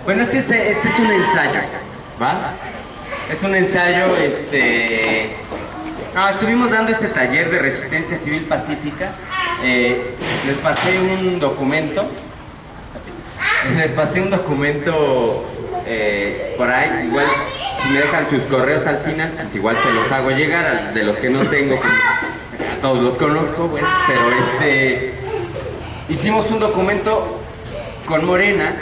Bueno, este es un ensayo, ¿va? Es un ensayo, estuvimos dando este taller de resistencia civil pacífica. Les pasé un documento. Por ahí, igual, si me dejan sus correos al final, pues igual se los hago llegar, de los que no tengo, pues, a todos los conozco, bueno, pero hicimos un documento con Morena,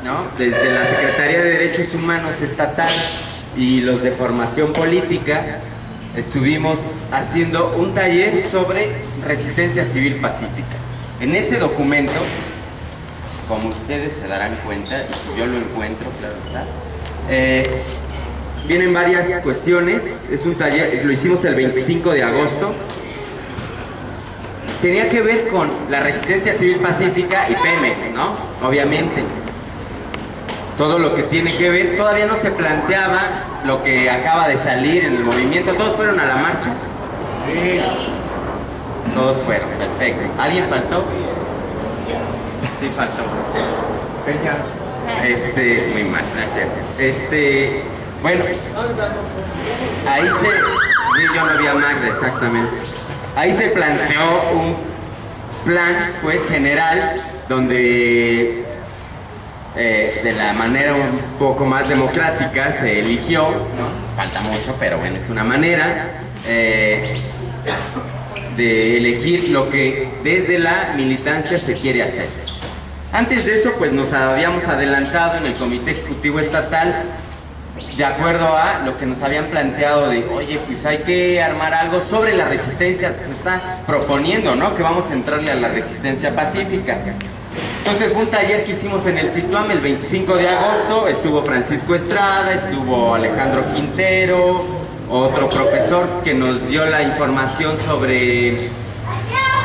¿no? Desde la Secretaría de Derechos Humanos Estatal y los de Formación Política, estuvimos haciendo un taller sobre resistencia civil pacífica. En ese documento, como ustedes se darán cuenta, y si yo lo encuentro, claro está, vienen varias cuestiones. Es un taller, lo hicimos el 25 de agosto. Tenía que ver con la resistencia civil pacífica y Pemex, ¿no? Obviamente. Todo lo que tiene que ver, todavía no se planteaba lo que acaba de salir en el movimiento. ¿Todos fueron a la marcha? Sí. Todos fueron, perfecto. ¿Alguien faltó? Sí, faltó. Peña. Muy mal, gracias. Bueno, ahí sí, yo no vi a Magda, exactamente. Ahí se planteó un plan, pues, general, donde de la manera un poco más democrática se eligió, ¿no? Falta mucho, pero bueno, es una manera de elegir lo que desde la militancia se quiere hacer. Antes de eso, pues nos habíamos adelantado en el Comité Ejecutivo Estatal, de acuerdo a lo que nos habían planteado de, oye, pues hay que armar algo sobre la resistencia, se está proponiendo, ¿no? Que vamos a entrarle a la resistencia pacífica. Entonces, un taller que hicimos en el Situam el 25 de agosto, estuvo Francisco Estrada, estuvo Alejandro Quintero, otro profesor que nos dio la información sobre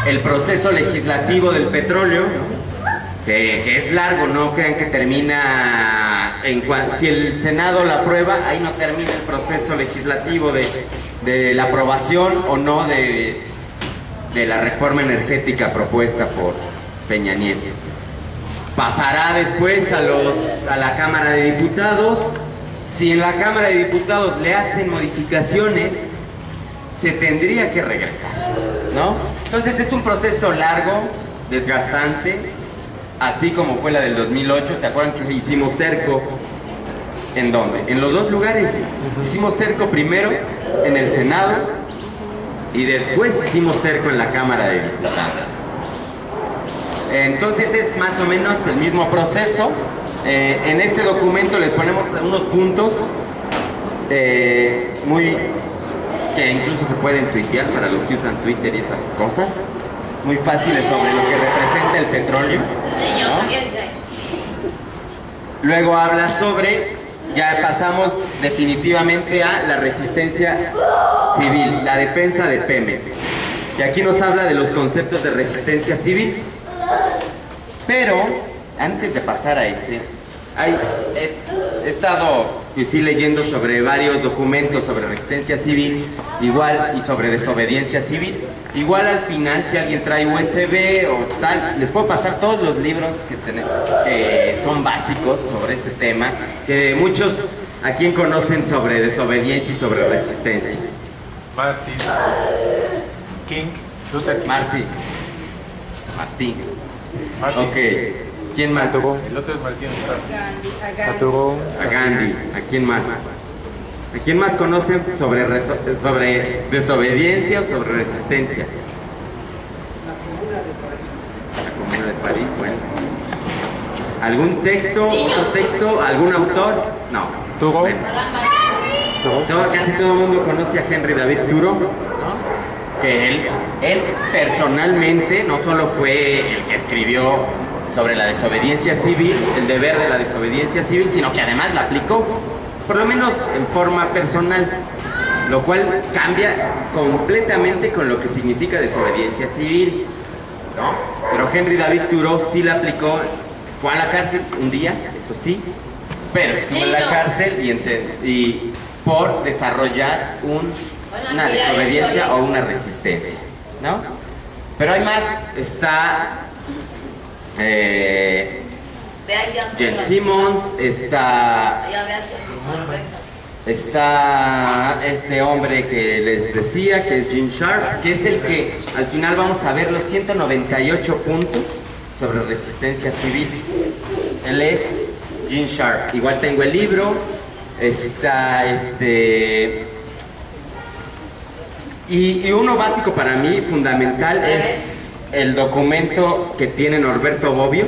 el proceso legislativo del petróleo, que es largo, no crean que termina si el Senado la aprueba, ahí no termina el proceso legislativo de la aprobación o no de la reforma energética propuesta por Peña Nieto. Pasará después a la Cámara de Diputados. Si en la Cámara de Diputados le hacen modificaciones, se tendría que regresar, ¿no? Entonces es un proceso largo, desgastante, así como fue la del 2008. ¿Se acuerdan que hicimos cerco? ¿En dónde? En los dos lugares. Hicimos cerco primero en el Senado y después hicimos cerco en la Cámara de Diputados. Entonces es más o menos el mismo proceso. En este documento les ponemos unos puntos que incluso se pueden tuitear para los que usan Twitter y esas cosas, muy fáciles sobre lo que representa el petróleo, ¿no? Luego habla sobre, ya pasamos definitivamente a la resistencia civil, la defensa de Pemex, y aquí nos habla de los conceptos de resistencia civil. Pero antes de pasar a ese, he estado pues, sí, leyendo sobre varios documentos sobre resistencia civil, igual, y sobre desobediencia civil. Igual al final, si alguien trae USB o tal, les puedo pasar todos los libros que son básicos sobre este tema, que muchos a quien conocen sobre desobediencia y sobre resistencia. Martin King, Luther King. Martín. Martin. Ok, ¿quién más? El otro es Martín A Gandhi. ¿A quién más? ¿A quién más conocen sobre desobediencia o sobre resistencia? La Comuna de París, bueno. ¿Algún texto, otro texto, algún autor? No. Thoreau. Bueno. Casi todo el mundo conoce a Henry David Thoreau, ¿no? Que él personalmente no solo fue el que escribió sobre la desobediencia civil, el deber de la desobediencia civil, sino que además la aplicó, por lo menos en forma personal, lo cual cambia completamente con lo que significa desobediencia civil, ¿no? Pero Henry David Thoreau sí la aplicó, fue a la cárcel un día, eso sí, pero estuvo en la cárcel y por desarrollar una desobediencia o una resistencia, ¿no? Pero hay más, está Jen Simmons, está este hombre que les decía, que es Gene Sharp, que es el que al final vamos a ver los 198 puntos sobre resistencia civil. Él es Gene Sharp. Igual tengo el libro, está y uno básico para mí, fundamental, es el documento que tiene Norberto Bobbio,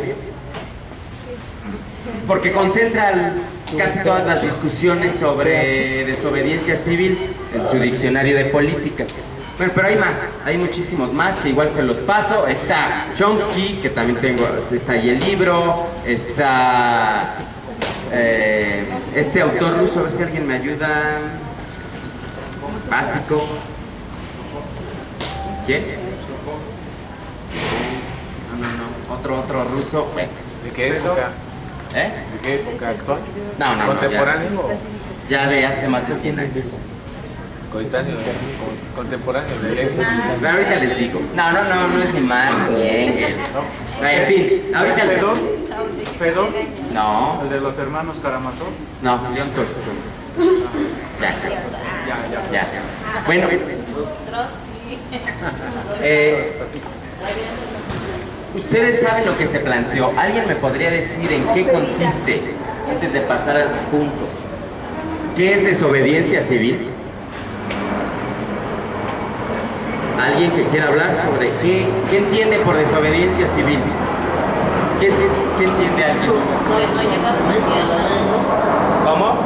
porque concentra casi todas las discusiones sobre desobediencia civil en su diccionario de política. Bueno, pero hay más, hay muchísimos más, que igual se los paso. Está Chomsky, que también tengo, está ahí el libro, está este autor ruso, a ver si alguien me ayuda, básico. ¿Quién? No, otro ruso, bueno. ¿De qué época? ¿Eh? ¿De qué época actual? No, ¿Contemporáneo? ya de hace más de 100 años. Coetáneo, contemporáneo de Lenin. Pero ahorita les digo. No es ni Marx ni Engels. En fin, ahorita les digo. ¿Fedor? No, ¿El de los hermanos Karamazov? no, León Tolstoy. Ya. Bueno, ustedes saben lo que se planteó. ¿Alguien me podría decir en qué consiste, antes de pasar al punto? ¿Qué es desobediencia civil? ¿Alguien que quiera hablar sobre qué entiende por desobediencia civil? ¿Qué entiende alguien? ¿Cómo?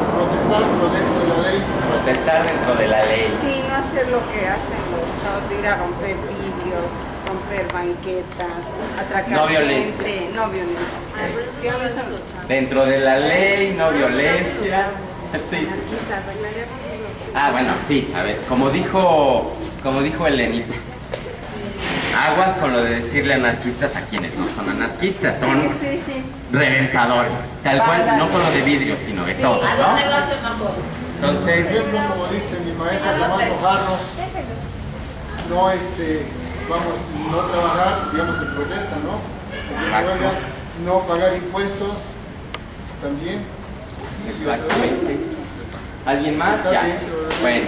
Protestar dentro de la ley. Sí, no hacer lo que hacen los chavos de ir a romper vidrios, romper banquetas, atracar No gente, violencia. no violencia. Sí, a mí eso me- Dentro de la ley, no violencia. Sí. Bueno, sí, a ver, como dijo Elenita, aguas con lo de decirle anarquistas a quienes no son anarquistas, son Sí. reventadores, tal cual, no solo de vidrio, sino de todo, ¿no? Entonces, Ejemplo, como dice mi maestro Tomás Mojarro, no trabajar, digamos, en protesta, ¿no? Exacto. Huelga, no pagar impuestos, también. exactamente. ¿Alguien más? Está Ya. bien. Bueno.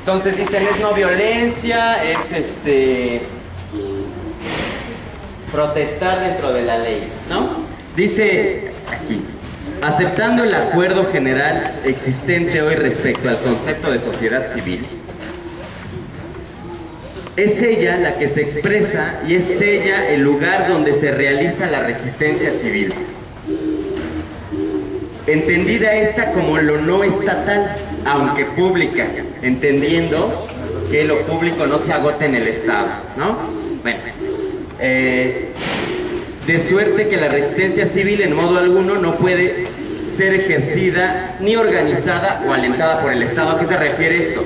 Entonces dicen es no violencia, es protestar dentro de la ley, ¿no? Dice aquí, aceptando el acuerdo general existente hoy respecto al concepto de sociedad civil, es ella la que se expresa y es ella el lugar donde se realiza la resistencia civil. Entendida esta como lo no estatal, aunque pública, entendiendo que lo público no se agota en el Estado, ¿no? Bueno, de suerte que la resistencia civil en modo alguno no puede ser ejercida ni organizada o alentada por el Estado. ¿A qué se refiere esto?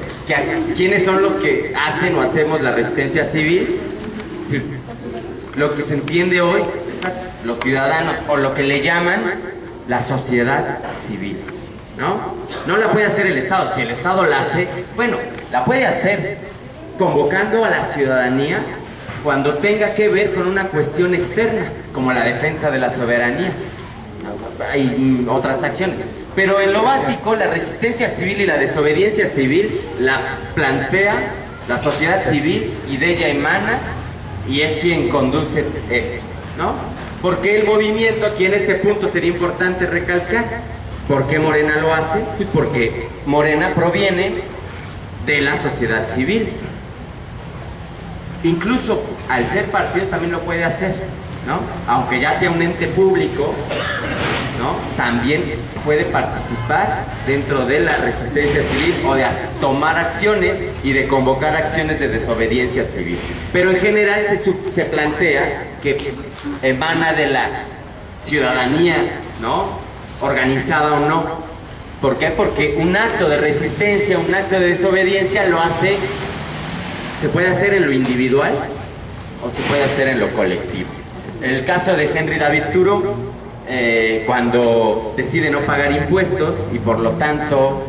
¿Quiénes son los que hacen o hacemos la resistencia civil? Lo que se entiende hoy, los ciudadanos, o lo que le llaman la sociedad civil, ¿no? No la puede hacer el Estado. Si el Estado la hace, bueno, la puede hacer convocando a la ciudadanía cuando tenga que ver con una cuestión externa, como la defensa de la soberanía. Hay otras acciones. Pero en lo básico, la resistencia civil y la desobediencia civil la plantea la sociedad civil y de ella emana y es quien conduce esto, ¿no? Porque el movimiento, aquí en este punto sería importante recalcar, ¿por qué Morena lo hace? Pues porque Morena proviene de la sociedad civil. Incluso al ser partido también lo puede hacer, ¿no? Aunque ya sea un ente público, ¿no? También puede participar dentro de la resistencia civil o de tomar acciones y de convocar acciones de desobediencia civil. Pero en general se plantea que emana de la ciudadanía, ¿no? Organizada o no. ¿Por qué? Porque un acto de resistencia, un acto de desobediencia se puede hacer en lo individual o se puede hacer en lo colectivo. En el caso de Henry David Thoreau, cuando decide no pagar impuestos y por lo tanto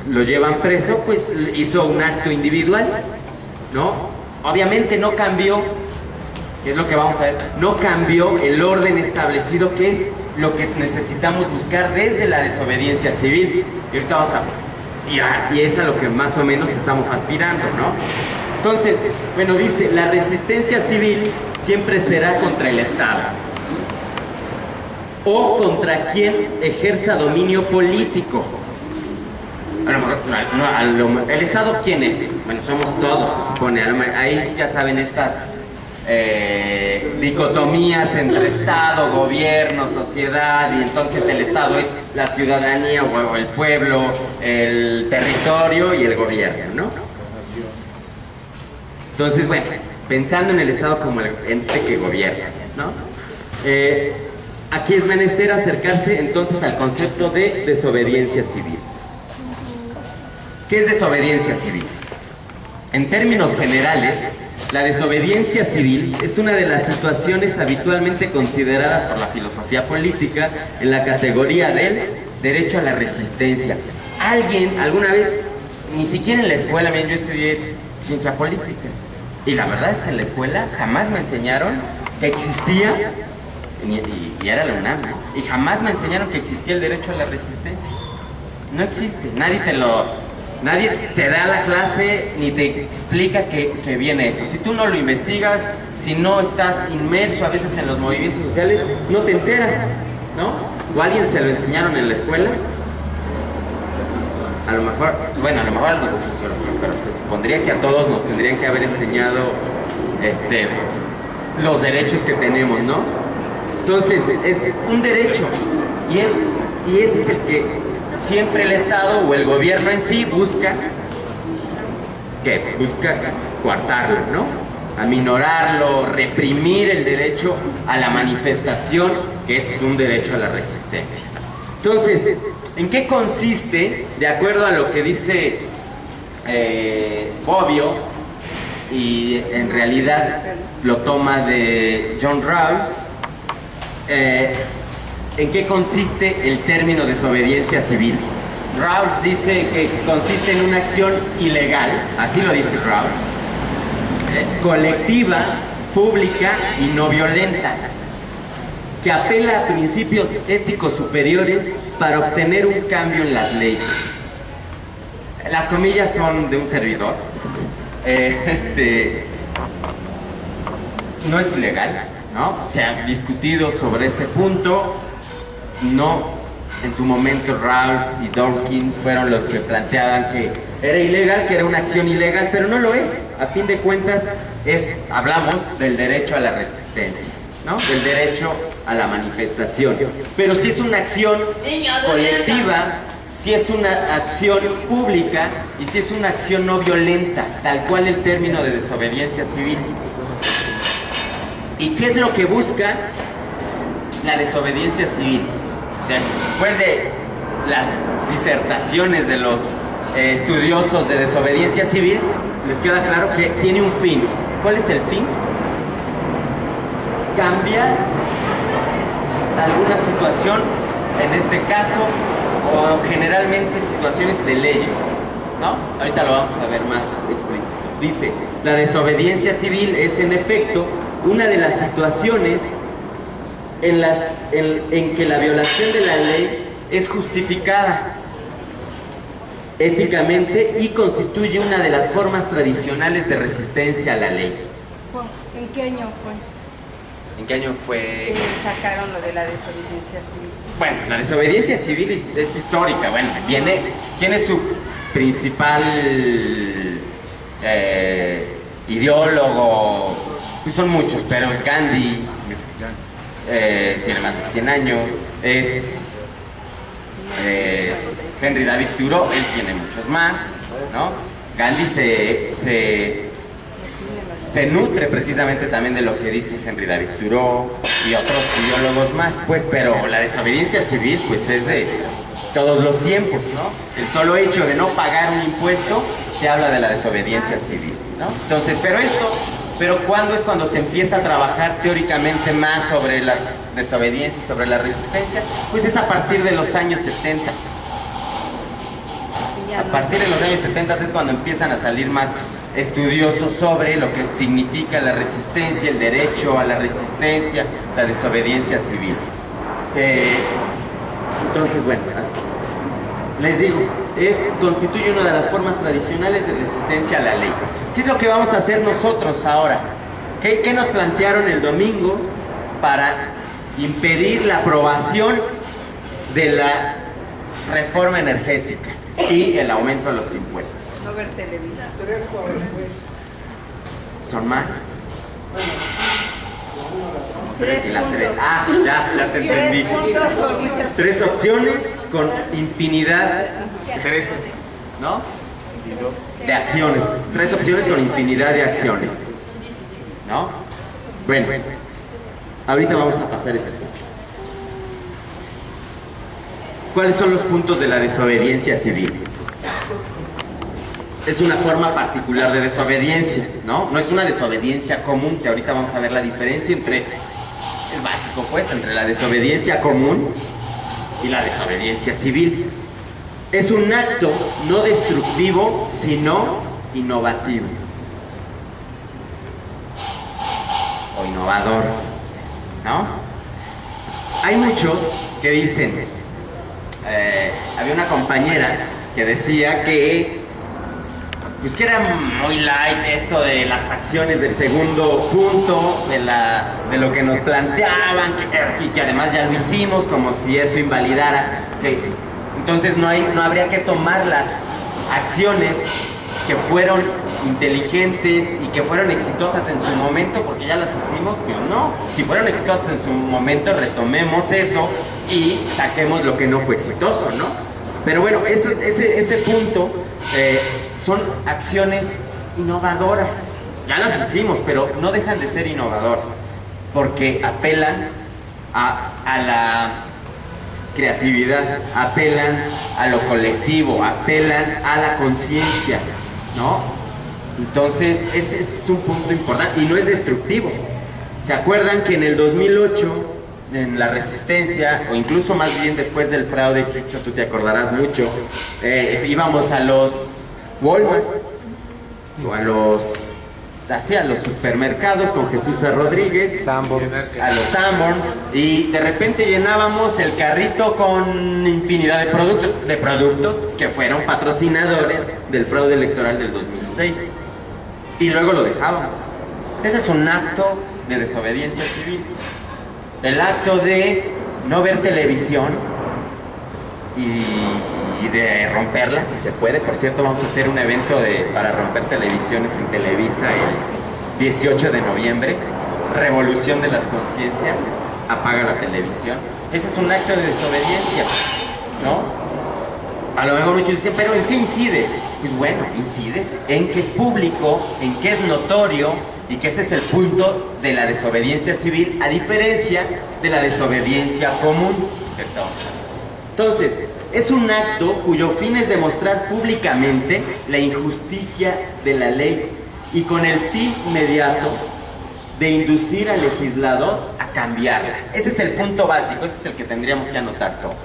lo llevan preso, pues hizo un acto individual, ¿no? Obviamente no cambió que es lo que vamos a ver, no cambió el orden establecido, que es lo que necesitamos buscar desde la desobediencia civil. Y ahorita vamos a... Y es a lo que más o menos estamos aspirando, ¿no? Entonces, bueno, dice, la resistencia civil siempre será contra el Estado o contra quien ejerza dominio político. A lo mejor, ¿el Estado quién es? Bueno, somos todos, se supone. Ahí ya saben estas dicotomías entre Estado, gobierno, sociedad, y entonces el Estado es la ciudadanía o el pueblo, el territorio y el gobierno, ¿no? Entonces, bueno, pensando en el Estado como el ente que gobierna, ¿no? Aquí es menester acercarse entonces al concepto de desobediencia civil. ¿Qué es desobediencia civil? En términos generales, la desobediencia civil es una de las situaciones habitualmente consideradas por la filosofía política en la categoría del derecho a la resistencia. Alguien, alguna vez, ni siquiera en la escuela, yo estudié ciencia política, y la verdad es que en la escuela jamás me enseñaron que existía, y era la UNAM, ¿no? Y jamás me enseñaron que existía el derecho a la resistencia. No existe, nadie te da la clase ni te explica que viene eso. Si tú no lo investigas, si no estás inmerso a veces en los movimientos sociales, no te enteras, ¿no? ¿O a alguien se lo enseñaron en la escuela? A lo mejor, bueno, a lo mejor algo de sociología, pero se supondría que a todos nos tendrían que haber enseñado los derechos que tenemos, ¿no? Entonces, es un derecho, y ese es el que siempre el Estado o el gobierno en sí busca coartarlo, ¿no? Aminorarlo, reprimir el derecho a la manifestación, que es un derecho a la resistencia. Entonces, ¿en qué consiste, de acuerdo a lo que dice Bobbio, y en realidad lo toma de John Rawls, ¿en qué consiste el término desobediencia civil? Rawls dice que consiste en una acción ilegal, así lo dice Rawls, colectiva, pública y no violenta, que apela a principios éticos superiores para obtener un cambio en las leyes. Las comillas son de un servidor. No es ilegal, ¿no? Se ha discutido sobre ese punto. No, en su momento Rawls y Dworkin fueron los que planteaban que era ilegal, que era una acción ilegal, pero no lo es. A fin de cuentas, hablamos del derecho a la resistencia, ¿no? Del derecho a la manifestación. Pero si es una acción colectiva, si es una acción pública y si es una acción no violenta, tal cual el término de desobediencia civil. ¿Y qué es lo que busca la desobediencia civil? Después de las disertaciones de los estudiosos de desobediencia civil, les queda claro que tiene un fin. ¿Cuál es el fin? Cambiar alguna situación, en este caso, o generalmente situaciones de leyes, ¿no? Ahorita lo vamos a ver más explícito. Dice, la desobediencia civil es en efecto una de las situaciones en que la violación de la ley es justificada éticamente y constituye una de las formas tradicionales de resistencia a la ley. ¿En qué año fue? ¿En qué año fue? Sacaron lo de la desobediencia civil. Bueno, la desobediencia civil es histórica. Bueno, ¿quién es su principal ideólogo? Pues son muchos, pero es Gandhi, tiene más de 100 años, es Henry David Thoreau, él tiene muchos más, ¿no? Gandhi se nutre precisamente también de lo que dice Henry David Thoreau y otros ideólogos más, pues, pero la desobediencia civil pues es de todos los tiempos, ¿no? El solo hecho de no pagar un impuesto te habla de la desobediencia civil, ¿no? Entonces, pero ¿cuándo es cuando se empieza a trabajar teóricamente más sobre la desobediencia y sobre la resistencia? Pues es a partir de los años 70. A partir de los años 70 es cuando empiezan a salir más estudioso sobre lo que significa la resistencia, el derecho a la resistencia, la desobediencia civil. Entonces, bueno, les digo, constituye una de las formas tradicionales de resistencia a la ley. ¿Qué es lo que vamos a hacer nosotros ahora? ¿Qué nos plantearon el domingo para impedir la aprobación de la reforma energética y el aumento de los impuestos? No ver televisión. ¿Son más? Tres Y la puntos. tres. Ah, ya te entendí. 3 puntos con muchas. 3 opciones con infinidad, 13 ¿no?, y 2. de acciones. 3 opciones con infinidad de acciones, ¿no? Bueno, ahorita vamos a pasar ese punto. ¿Cuáles son los puntos de la desobediencia civil? Es una forma particular de desobediencia, ¿no? No es una desobediencia común, que ahorita vamos a ver la diferencia entre, es básico pues, entre la desobediencia común y la desobediencia civil. Es un acto no destructivo, sino innovativo. O innovador, ¿no? Hay muchos que dicen, había una compañera que decía que pues que era muy light esto de las acciones del segundo punto, de lo que nos planteaban, que además ya lo hicimos, como si eso invalidara, que entonces no habría que tomar las acciones que fueron inteligentes y que fueron exitosas en su momento, porque ya las hicimos. Pues no, si fueron exitosas en su momento, retomemos eso y saquemos lo que no fue exitoso, ¿no? Pero bueno, ese punto son acciones innovadoras. Ya las hicimos, pero no dejan de ser innovadoras, porque apelan a la creatividad, apelan a lo colectivo, apelan a la conciencia, ¿no? Entonces, ese es un punto importante y no es destructivo. ¿Se acuerdan que en el 2008, en la resistencia, o incluso más bien después del fraude, Chucho, tú te acordarás mucho, íbamos a los Walmart o a los supermercados con Jesús Rodríguez, Sanborns. a los Sanborns, y de repente llenábamos el carrito con infinidad de productos que fueron patrocinadores del fraude electoral del 2006, y luego lo dejábamos. Ese es un acto de desobediencia civil. El acto de no ver televisión y de romperla, si se puede. Por cierto, vamos a hacer un evento para romper televisiones en Televisa el 18 de noviembre. Revolución de las conciencias, apaga la televisión. Ese es un acto de desobediencia, ¿no? A lo mejor muchos dicen, pero ¿en qué incides? Pues bueno, incides en que es público, en que es notorio, y que ese es el punto de la desobediencia civil, a diferencia de la desobediencia común. Entonces, es un acto cuyo fin es demostrar públicamente la injusticia de la ley y con el fin inmediato de inducir al legislador a cambiarla. Ese es el punto básico, ese es el que tendríamos que anotar todos.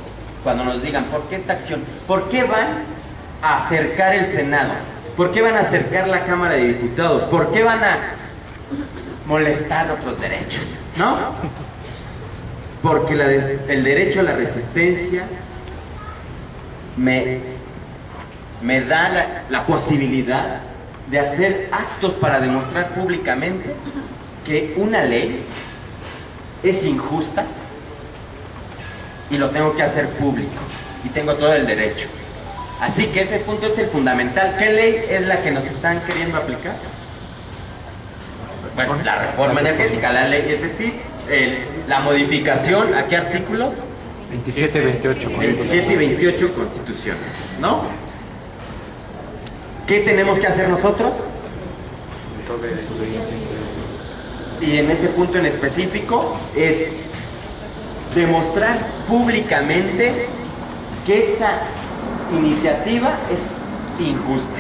Cuando nos digan, ¿por qué esta acción? ¿Por qué van a acercar el Senado? ¿Por qué van a acercar la Cámara de Diputados? ¿Por qué van a molestar otros derechos? ¿No? Porque el derecho a la resistencia me da la posibilidad de hacer actos para demostrar públicamente que una ley es injusta y lo tengo que hacer público y tengo todo el derecho. Así que ese punto es el fundamental. ¿Qué ley es la que nos están queriendo aplicar? Bueno, la reforma energética, la ley, es decir, la modificación, ¿a qué artículos? 27 y 28. 27 y 28 constituciones, ¿no? ¿Qué tenemos que hacer nosotros? Y en ese punto en específico es demostrar públicamente que esa iniciativa es injusta,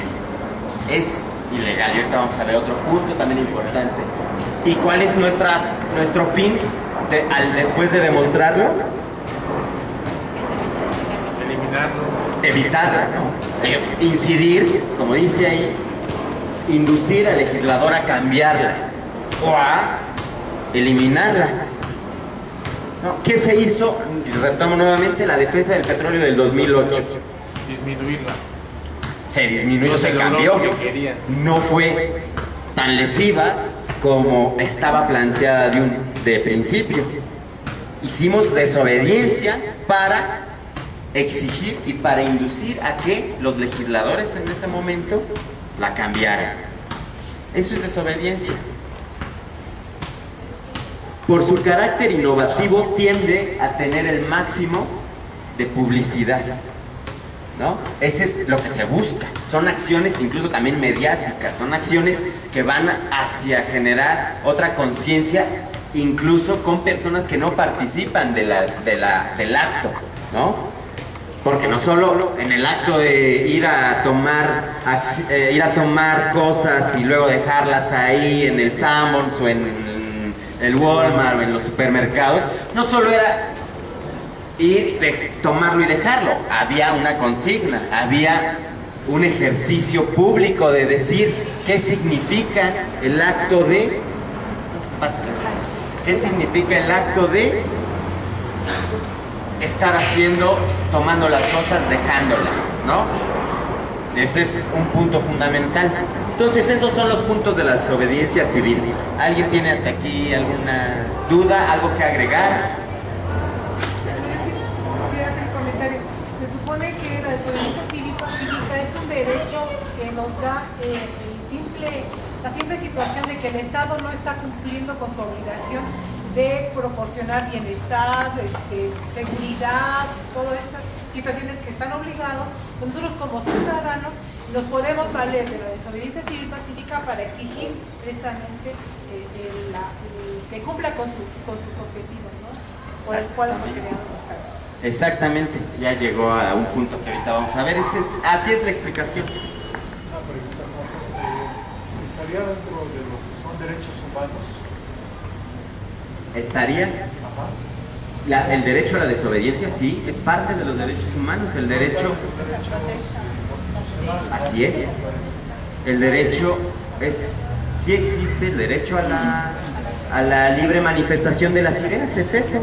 es ilegal. Y ahorita vamos a ver otro punto también importante. ¿Y cuál es nuestro fin después de demostrarlo? Eliminarlo. Evitarla, ¿no? Incidir, como dice ahí, inducir al legislador a cambiarla o a eliminarla. ¿No? ¿Qué se hizo? Y retomo nuevamente la defensa del petróleo del 2008. Disminuirla. Se disminuyó, No se se logró cambió. lo que querían. No fue tan lesiva como estaba planteada de principio. Hicimos desobediencia para exigir y para inducir a que los legisladores en ese momento la cambiaran. Eso es desobediencia. Por su carácter innovativo tiende a tener el máximo de publicidad, ¿no? Ese es lo que se busca. Son acciones incluso también mediáticas, son acciones que van hacia generar otra conciencia, incluso con personas que no participan del acto, ¿no? Porque no solo en el acto de ir a tomar cosas y luego dejarlas ahí en el Sanborns o en el Walmart o en los supermercados, no solo era ir, tomarlo y dejarlo, había una consigna, había un ejercicio público de decir qué significa el acto de... ¿Qué significa el acto de estar haciendo, tomando las cosas, dejándolas, ¿no? Ese es un punto fundamental. Entonces, esos son los puntos de la desobediencia civil. ¿Alguien tiene hasta aquí alguna duda, algo que agregar? Quisiera hacer un comentario. Se supone que la desobediencia cívica es un derecho que nos da la simple situación de que el Estado no está cumpliendo con su obligación de proporcionar bienestar, seguridad, todas estas situaciones que están obligados. Nosotros como ciudadanos nos podemos valer de la desobediencia civil pacífica para exigir precisamente que cumpla con sus objetivos, ¿no? Por el cual fue creado los cargos. Exactamente, ya llegó a un punto que ahorita vamos a ver. Así es la explicación. Una pregunta, ¿estaría dentro de lo que son derechos humanos? ¿Estaría? Ajá. El derecho a la desobediencia, sí, es parte de los derechos humanos. El derecho... Así es. El derecho es... Sí existe el derecho a la libre manifestación de las ideas, es eso,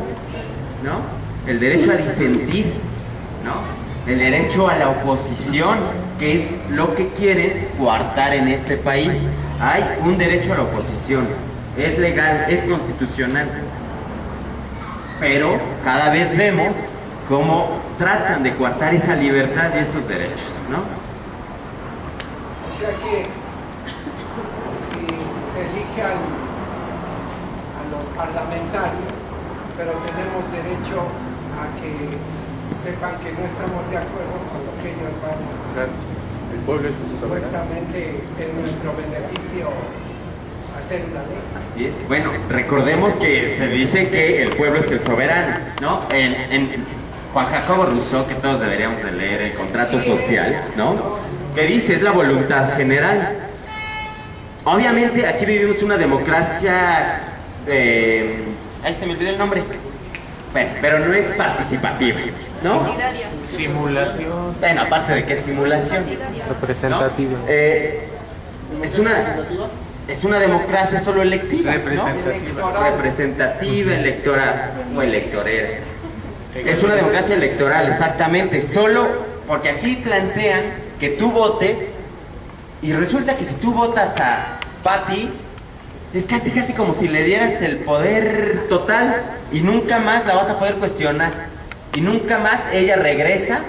¿no? El derecho a disentir, ¿no? El derecho a la oposición, que es lo que quieren coartar en este país. Hay un derecho a la oposición, es legal, es constitucional, pero cada vez vemos cómo tratan de coartar esa libertad y esos derechos, ¿no? O sea que si se elige a los parlamentarios, pero tenemos derecho a que sepan que no estamos de acuerdo con lo que ellos van a... Claro, el pueblo es su soberano. Supuestamente en nuestro beneficio hacer una ley. Así es. Bueno, recordemos que se dice que el pueblo es el soberano, ¿no? En Juan Jacobo Rousseau, que todos deberíamos de leer, el contrato social, ¿no? Que dice, es la voluntad general. Obviamente aquí vivimos una democracia... ahí se me olvidó el nombre. Bueno, pero no es participativa, ¿no? Simulación. Bueno, aparte de que es simulación. Representativa. ¿No? Es una democracia solo electiva, Representativa. ¿no? Representativa, electoral o electorera. Es una democracia electoral, exactamente. Solo porque aquí plantean que tú votes y resulta que si tú votas a Patti, es casi como si le dieras el poder total y nunca más la vas a poder cuestionar. Y nunca más ella regresa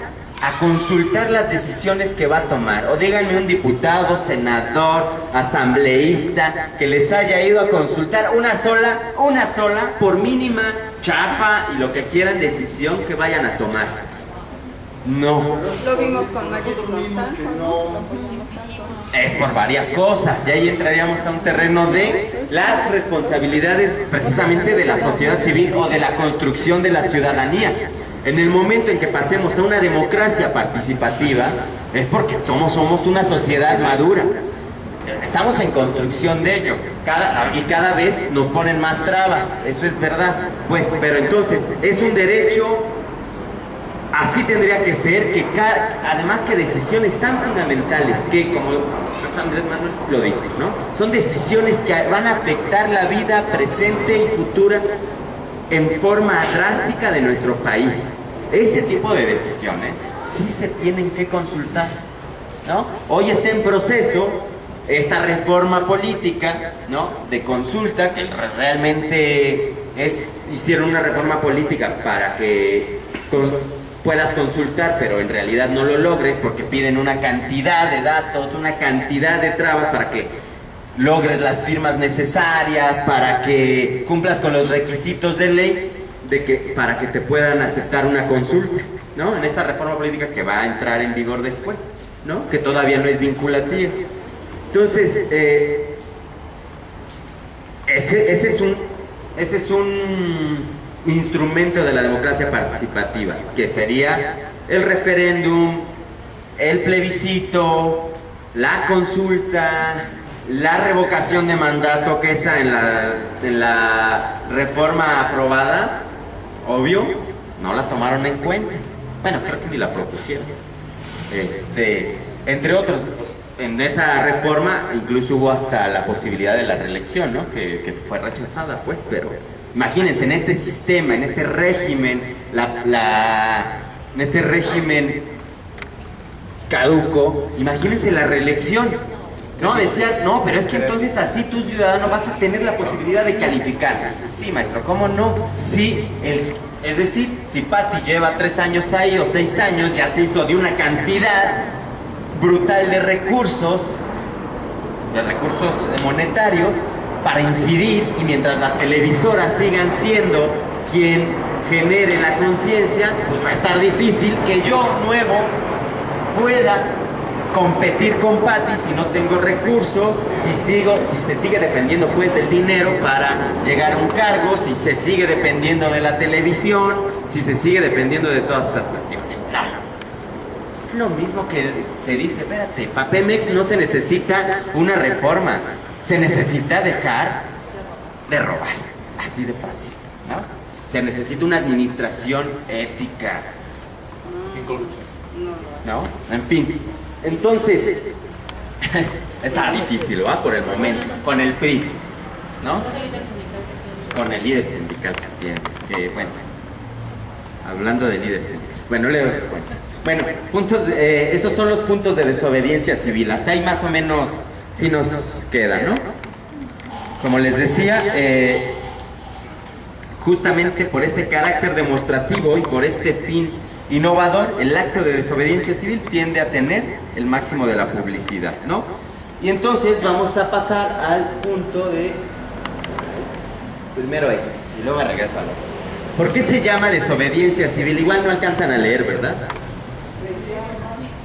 a consultar las decisiones que va a tomar. O díganme un diputado, senador, asambleísta que les haya ido a consultar una sola, por mínima, chafa y lo que quieran, decisión que vayan a tomar. No. Lo vimos con Mayer y Constanzo, ¿no? Es por varias cosas, y ahí entraríamos a un terreno de las responsabilidades precisamente de la sociedad civil o de la construcción de la ciudadanía. En el momento en que pasemos a una democracia participativa, es porque somos una sociedad madura. Estamos en construcción de ello, cada vez nos ponen más trabas, eso es verdad. Pues, pero entonces, es un derecho, así tendría que ser, que además que decisiones tan fundamentales que, como Andrés Manuel lo dijo, ¿no? Son decisiones que van a afectar la vida presente y futura en forma drástica de nuestro país. Ese tipo de decisiones sí se tienen que consultar, ¿no? Hoy está en proceso esta reforma política, ¿no? De consulta, que realmente hicieron una reforma política para que puedas consultar, pero en realidad no lo logres porque piden una cantidad de datos, una cantidad de trabas para que logres las firmas necesarias, para que cumplas con los requisitos de ley, para que te puedan aceptar una consulta, ¿no? En esta reforma política que va a entrar en vigor después, ¿no? Que todavía no es vinculativa. Entonces, ese es un instrumento de la democracia participativa, que sería el referéndum, el plebiscito, la consulta, la revocación de mandato, que esa en la reforma aprobada, obvio, no la tomaron en cuenta. Bueno, creo que ni la propusieron. Entre otros, en esa reforma incluso hubo hasta la posibilidad de la reelección, ¿no? Que fue rechazada, pues, pero imagínense, en este sistema, en este régimen, en este régimen caduco, imagínense la reelección, ¿no? Decían, no, pero es que entonces así tu ciudadano vas a tener la posibilidad de calificar. Sí, maestro, ¿cómo no? Sí, es decir, si Pati lleva 3 años ahí o 6 años, ya se hizo de una cantidad brutal de recursos monetarios para incidir, y mientras las televisoras sigan siendo quien genere la conciencia, pues va a estar difícil que yo, nuevo, pueda competir con Pati si no tengo recursos, si se sigue dependiendo pues del dinero para llegar a un cargo, si se sigue dependiendo de la televisión, si se sigue dependiendo de todas estas cuestiones. No. Es lo mismo que se dice, espérate, para Pemex no se necesita una reforma, se necesita dejar de robar, así de fácil, ¿no? Se necesita una administración ética, Sin corrupción. ¿no? En fin, entonces, está difícil, ¿va? Por el momento, con el PRI, ¿no? Con el líder sindical también, que bueno, hablando de líderes sindicales, bueno, luego les cuento. Bueno, esos son los puntos de desobediencia civil, hasta ahí más o menos sí nos queda, ¿no? Como les decía, justamente por este carácter demostrativo y por este fin innovador, el acto de desobediencia civil tiende a tener el máximo de la publicidad, ¿no? Y entonces vamos a pasar al punto de... Primero y luego regreso a lo... ¿Por qué se llama desobediencia civil? Igual no alcanzan a leer, ¿verdad?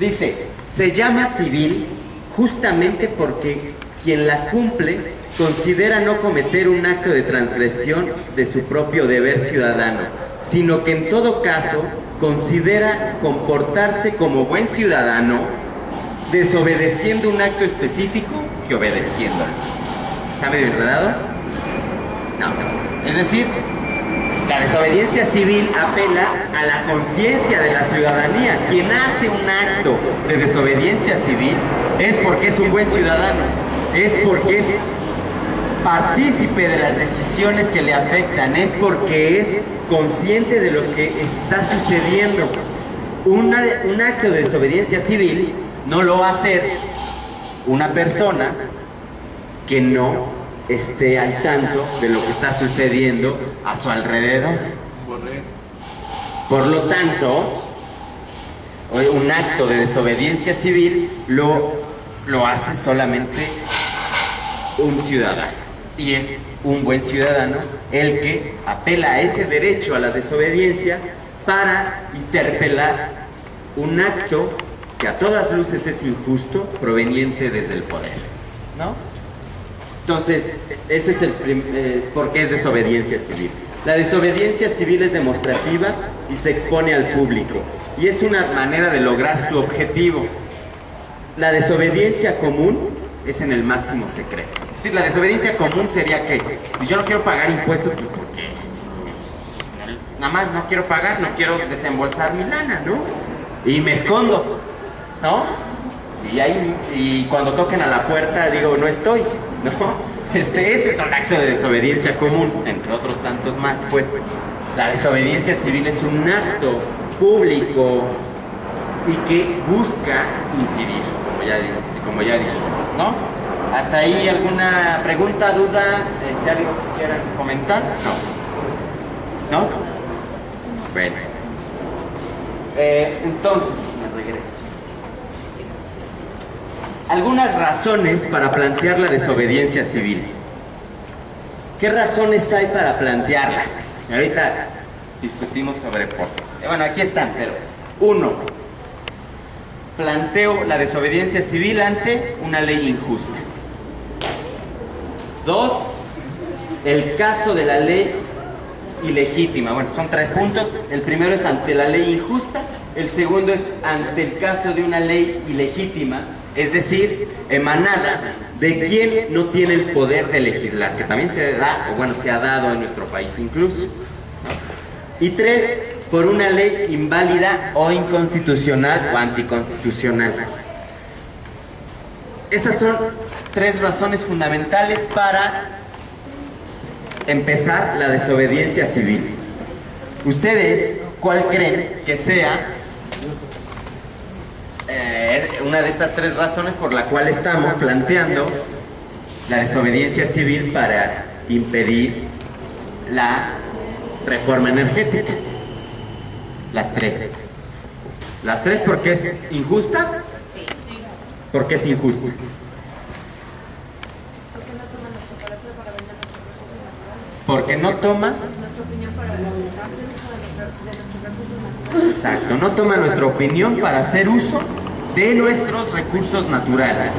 Dice, se llama civil justamente porque quien la cumple considera no cometer un acto de transgresión de su propio deber ciudadano, sino que en todo caso considera comportarse como buen ciudadano, desobedeciendo un acto específico que obedeciéndolo. ¿Está medio enredado? No. Es decir, la desobediencia civil apela a la conciencia de la ciudadanía. Quien hace un acto de desobediencia civil es porque es un buen ciudadano, es porque es partícipe de las decisiones que le afectan, es porque es consciente de lo que está sucediendo. Un acto de desobediencia civil no lo va a hacer una persona que no esté al tanto de lo que está sucediendo a su alrededor. Por lo tanto, un acto de desobediencia civil lo hace solamente un ciudadano, y es un buen ciudadano el que apela a ese derecho a la desobediencia para interpelar un acto que a todas luces es injusto, proveniente desde el poder, ¿no? Entonces, ese es por qué es desobediencia civil. La desobediencia civil es demostrativa y se expone al público, y es una manera de lograr su objetivo. La desobediencia común es en el máximo secreto. Es decir, la desobediencia común sería que yo no quiero pagar impuestos porque nada más no quiero pagar, no quiero desembolsar mi lana, ¿no? Y me escondo, ¿no? Y cuando toquen a la puerta digo, no estoy, ¿no? Este es un acto de desobediencia común, entre otros tantos más, pues. La desobediencia civil es un acto público y que busca incidir, como ya dijimos, ¿no? ¿Hasta ahí alguna pregunta, duda, algo que quieran comentar? No. ¿No? Bueno. Entonces, me regreso. Algunas razones para plantear la desobediencia civil. ¿Qué razones hay para plantearla? Ahorita discutimos sobre por qué. Bueno, aquí están, pero 1. Planteo la desobediencia civil ante una ley injusta. 2. El caso de la ley ilegítima. Bueno, son 3 puntos. El primero es ante la ley injusta. El segundo es ante el caso de una ley ilegítima, es decir, emanada de quien no tiene el poder de legislar, que también se da, o bueno, se ha dado en nuestro país incluso, ¿no? Y 3, por una ley inválida o inconstitucional o anticonstitucional. Esas son 3 razones fundamentales para empezar la desobediencia civil. ¿Ustedes cuál creen que sea una de esas 3 razones por la cual estamos planteando la desobediencia civil para impedir la reforma energética? Las 3. Las 3 porque es injusta. ¿Por qué es injusta? Porque no toma nuestra opinión para hacer uso de nuestros recursos naturales. Exacto, no toma nuestra opinión para hacer uso de nuestros recursos naturales.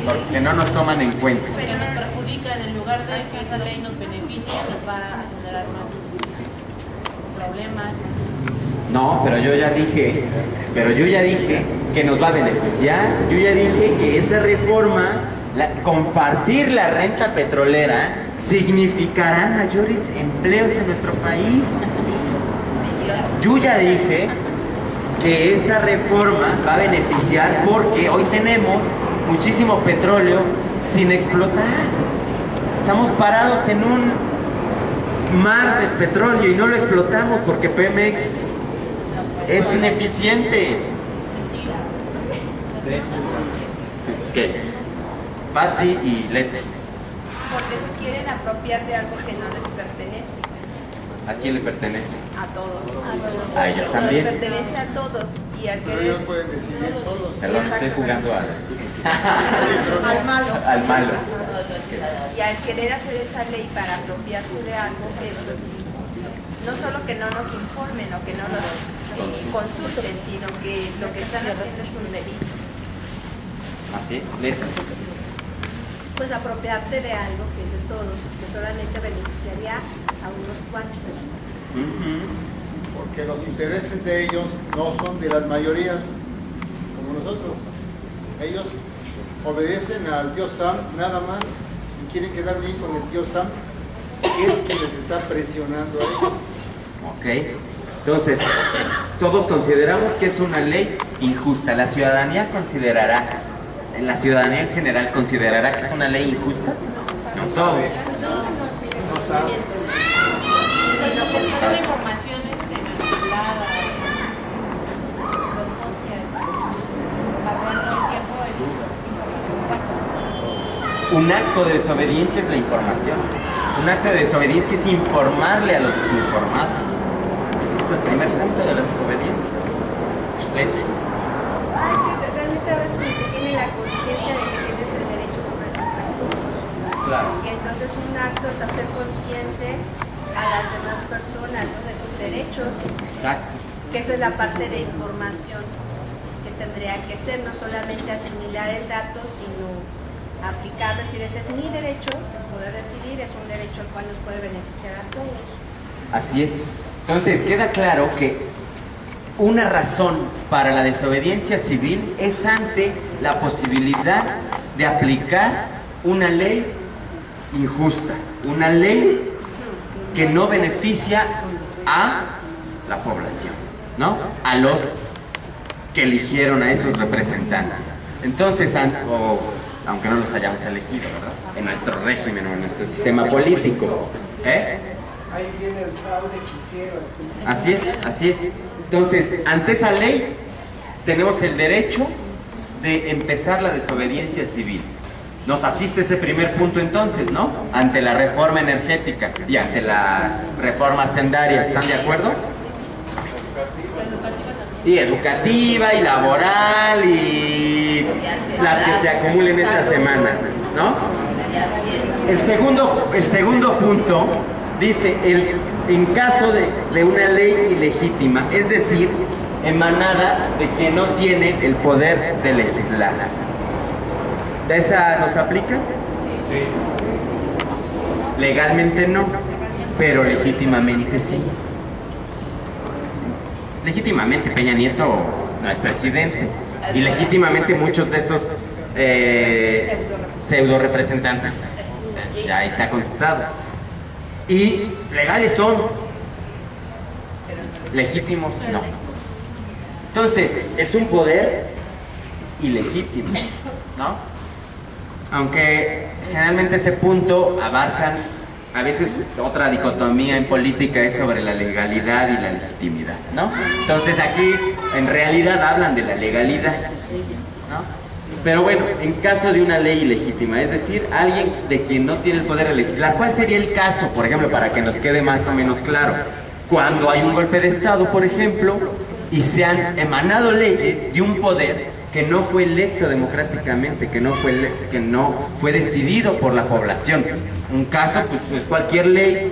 Porque no nos toman en cuenta. Pero nos perjudica, en lugar de que esa ley nos beneficie, nos va a generar más problemas. No, pero yo ya dije que nos va a beneficiar. Yo ya dije que esa reforma, compartir la renta petrolera, significará mayores empleos en nuestro país. Yo ya dije que esa reforma va a beneficiar porque hoy tenemos muchísimo petróleo sin explotar. Estamos parados en un mar de petróleo y no lo explotamos porque Pemex es ineficiente. ¿Qué? Pati y Leti. Porque se quieren apropiar de algo que no les pertenece. ¿A quién le pertenece? A todos. A ellos también. Les pertenece a todos. Y al Pero querer... ellos pueden decidir solos. Perdón, estoy jugando al malo. al malo. Y al querer hacer esa ley para apropiarse de algo, eso es injusto. No solo que no nos informen o que no nos consulten, sino que lo que están haciendo es un delito. Así es, Leti. Pues apropiarse de algo que es de todos, que solamente beneficiaría a unos cuantos. Porque los intereses de ellos no son de las mayorías como nosotros. Ellos obedecen al tío Sam nada más y quieren quedar bien con el tío Sam, que es quien les está presionando a ellos. Ok, entonces todos consideramos que es una ley injusta. La ciudadanía en general considerará que es una ley injusta. No todos. No sabe. Una información manipulada, Un acto de desobediencia es la información. Un acto de desobediencia es informarle a los desinformados. Ese es el primer punto de la desobediencia. Leti. Realmente a veces ni se tiene la conciencia de que tienes el derecho sobre tus recursos. Claro. Y entonces un acto es hacer consciente a las demás personas, ¿no?, de sus derechos. Exacto. Que esa es la parte de información que tendría que ser, no solamente asimilar el dato, sino aplicarlo, es decir, ese es mi derecho, poder decidir, es un derecho al cual nos puede beneficiar a todos. Así es. Entonces, queda claro que una razón para la desobediencia civil es ante la posibilidad de aplicar una ley injusta, una ley que no beneficia a la población. ¿no? A los que eligieron a esos representantes. Entonces, aunque no los hayamos elegido, ¿verdad? En nuestro régimen o en nuestro sistema político. Ahí viene el fraude que hicieron. Así es. Entonces, ante esa ley, tenemos el derecho de empezar la desobediencia civil. Nos asiste ese primer punto entonces, ¿no? Ante la reforma energética y ante la reforma hacendaria. ¿Están de acuerdo? Y educativa, y laboral, y las que se acumulen esta semana, ¿no? El segundo punto dice, en caso de una ley ilegítima, es decir, emanada de quien no tiene el poder de legislar. ¿Esa nos aplica? Sí. Legalmente no, pero legítimamente sí. Legítimamente Peña Nieto no es presidente y legítimamente muchos de esos pseudo representantes, ya está contestado. Y legales son, legítimos no. Entonces, es un poder ilegítimo, ¿no? Aunque generalmente ese punto abarcan, a veces otra dicotomía en política es sobre la legalidad y la legitimidad, ¿no? Entonces aquí en realidad hablan de la legalidad, ¿no? Pero bueno, en caso de una ley ilegítima, es decir, alguien de quien no tiene el poder de legislar, ¿cuál sería el caso, por ejemplo, para que nos quede más o menos claro? Cuando hay un golpe de Estado, por ejemplo, y se han emanado leyes de un poder que no fue electo democráticamente, que no fue decidido por la población. Un caso, pues cualquier ley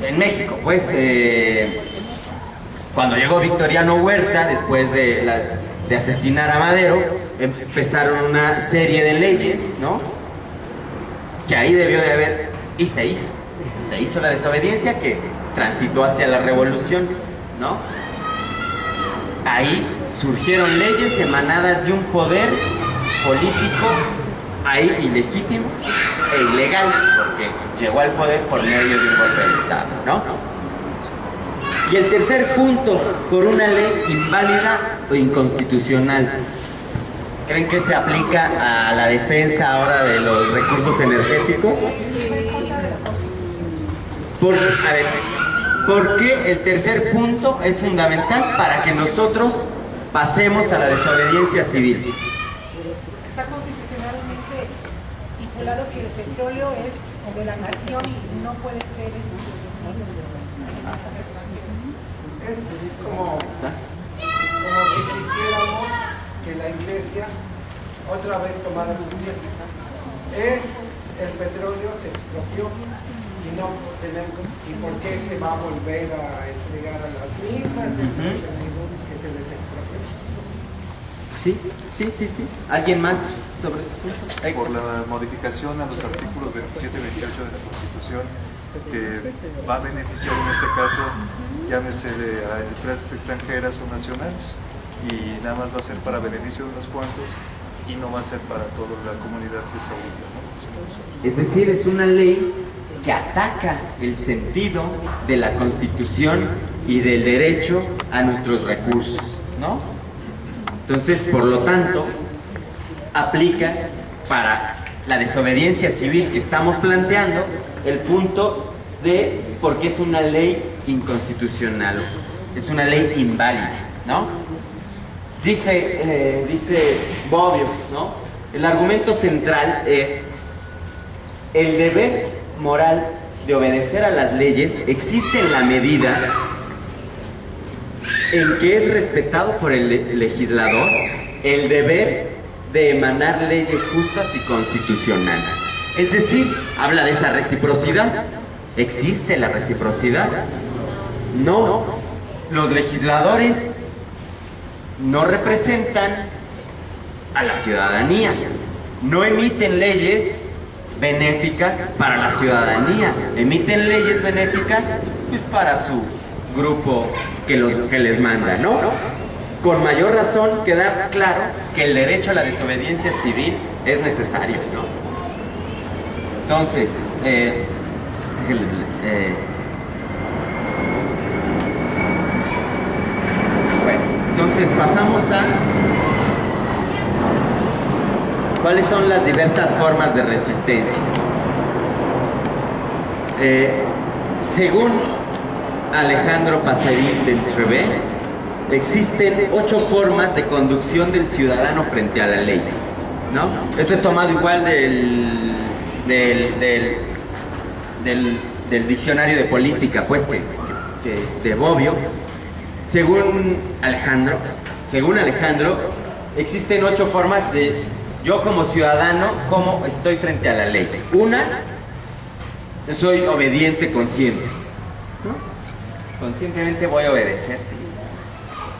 en México, pues cuando llegó Victoriano Huerta, después de asesinar a Madero, empezaron una serie de leyes, ¿no? Que ahí debió de haber, y se hizo la desobediencia que transitó hacia la revolución, ¿no? Ahí surgieron leyes emanadas de un poder político ahí ilegítimo e ilegal, porque llegó al poder por medio de un golpe de Estado, ¿no? Y el tercer punto, por una ley inválida o inconstitucional. ¿Creen que se aplica a la defensa ahora de los recursos energéticos? ¿Por qué el tercer punto es fundamental para que nosotros pasemos a la desobediencia civil? Está constitucionalmente estipulado que el petróleo es de la nación y no puede ser Es como si quisiéramos que la iglesia otra vez tomara su tiempo. El petróleo se expropió y no tenemos, ¿y por qué se va a volver a entregar a las mismas empresas que se les expropió? Sí. ¿Alguien más sobre ese punto? Por la modificación a los artículos 27 y 28 de la Constitución, que va a beneficiar en este caso, llámese a empresas extranjeras o nacionales, y nada más va a ser para beneficio de unos cuantos y no va a ser para toda la comunidad que está unida, ¿no? Es decir, es una ley que ataca el sentido de la Constitución y del derecho a nuestros recursos, ¿no? Entonces, por lo tanto, aplica para la desobediencia civil que estamos planteando el punto de por qué es una ley inconstitucional, es una ley inválida, ¿no? Dice Bobbio, ¿no? El argumento central es el deber moral de obedecer a las leyes existe en la medida en que es respetado por el legislador el deber de emanar leyes justas y constitucionales. Es decir, habla de esa reciprocidad. ¿Existe la reciprocidad? No. Los legisladores no representan a la ciudadanía, no emiten leyes benéficas para la ciudadanía, emiten leyes benéficas pues para su grupo que les manda, ¿no? Con mayor razón queda claro que el derecho a la desobediencia civil es necesario, ¿no? Entonces, ¿Cuáles son las diversas formas de resistencia? Según Alejandro Passerín d'Entrevé, existen 8 formas de conducción del ciudadano frente a la ley, ¿no? Esto es tomado igual del diccionario de política, pues, de Bobbio. Según Alejandro, existen 8 formas de yo como ciudadano, cómo estoy frente a la ley. Una, soy obediente consciente, ¿no? Conscientemente voy a obedecer, sí.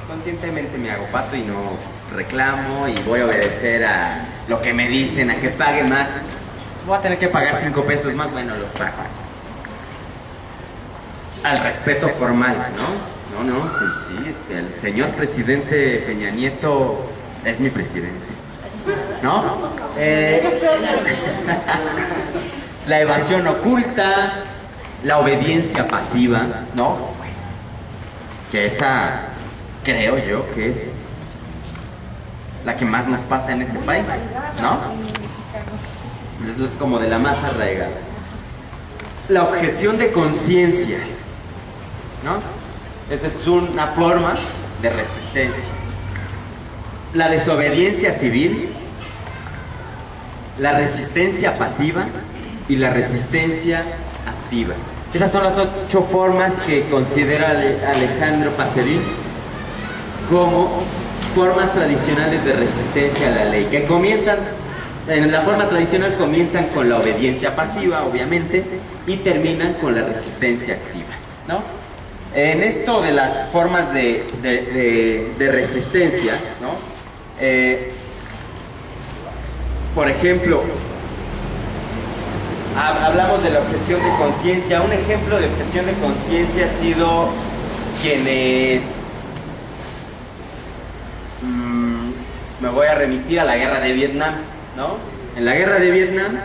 Conscientemente me hago pato y no reclamo y voy a obedecer a lo que me dicen, a que pague más. Voy a tener que pagar 5 pesos más, bueno, los pago. Al respeto formal, ¿no? No, pues sí, el señor presidente Peña Nieto es mi presidente, ¿no? La evasión oculta, la obediencia pasiva, ¿no? Que esa, creo yo, que es la que más nos pasa en este país, ¿no? Es como de la más arraigada. La objeción de conciencia, ¿no? Esa es una forma de resistencia. La desobediencia civil, la resistencia pasiva y la resistencia activa. Esas son las 8 formas que considera Alejandro Passerín como formas tradicionales de resistencia a la ley, que comienzan, en la forma tradicional comienzan con la obediencia pasiva, obviamente, y terminan con la resistencia activa, ¿no? En esto de las formas de resistencia, ¿no? Por ejemplo, hablamos de la objeción de conciencia. Un ejemplo de objeción de conciencia ha sido quienes... me voy a remitir a la guerra de Vietnam, ¿no? En la guerra de Vietnam,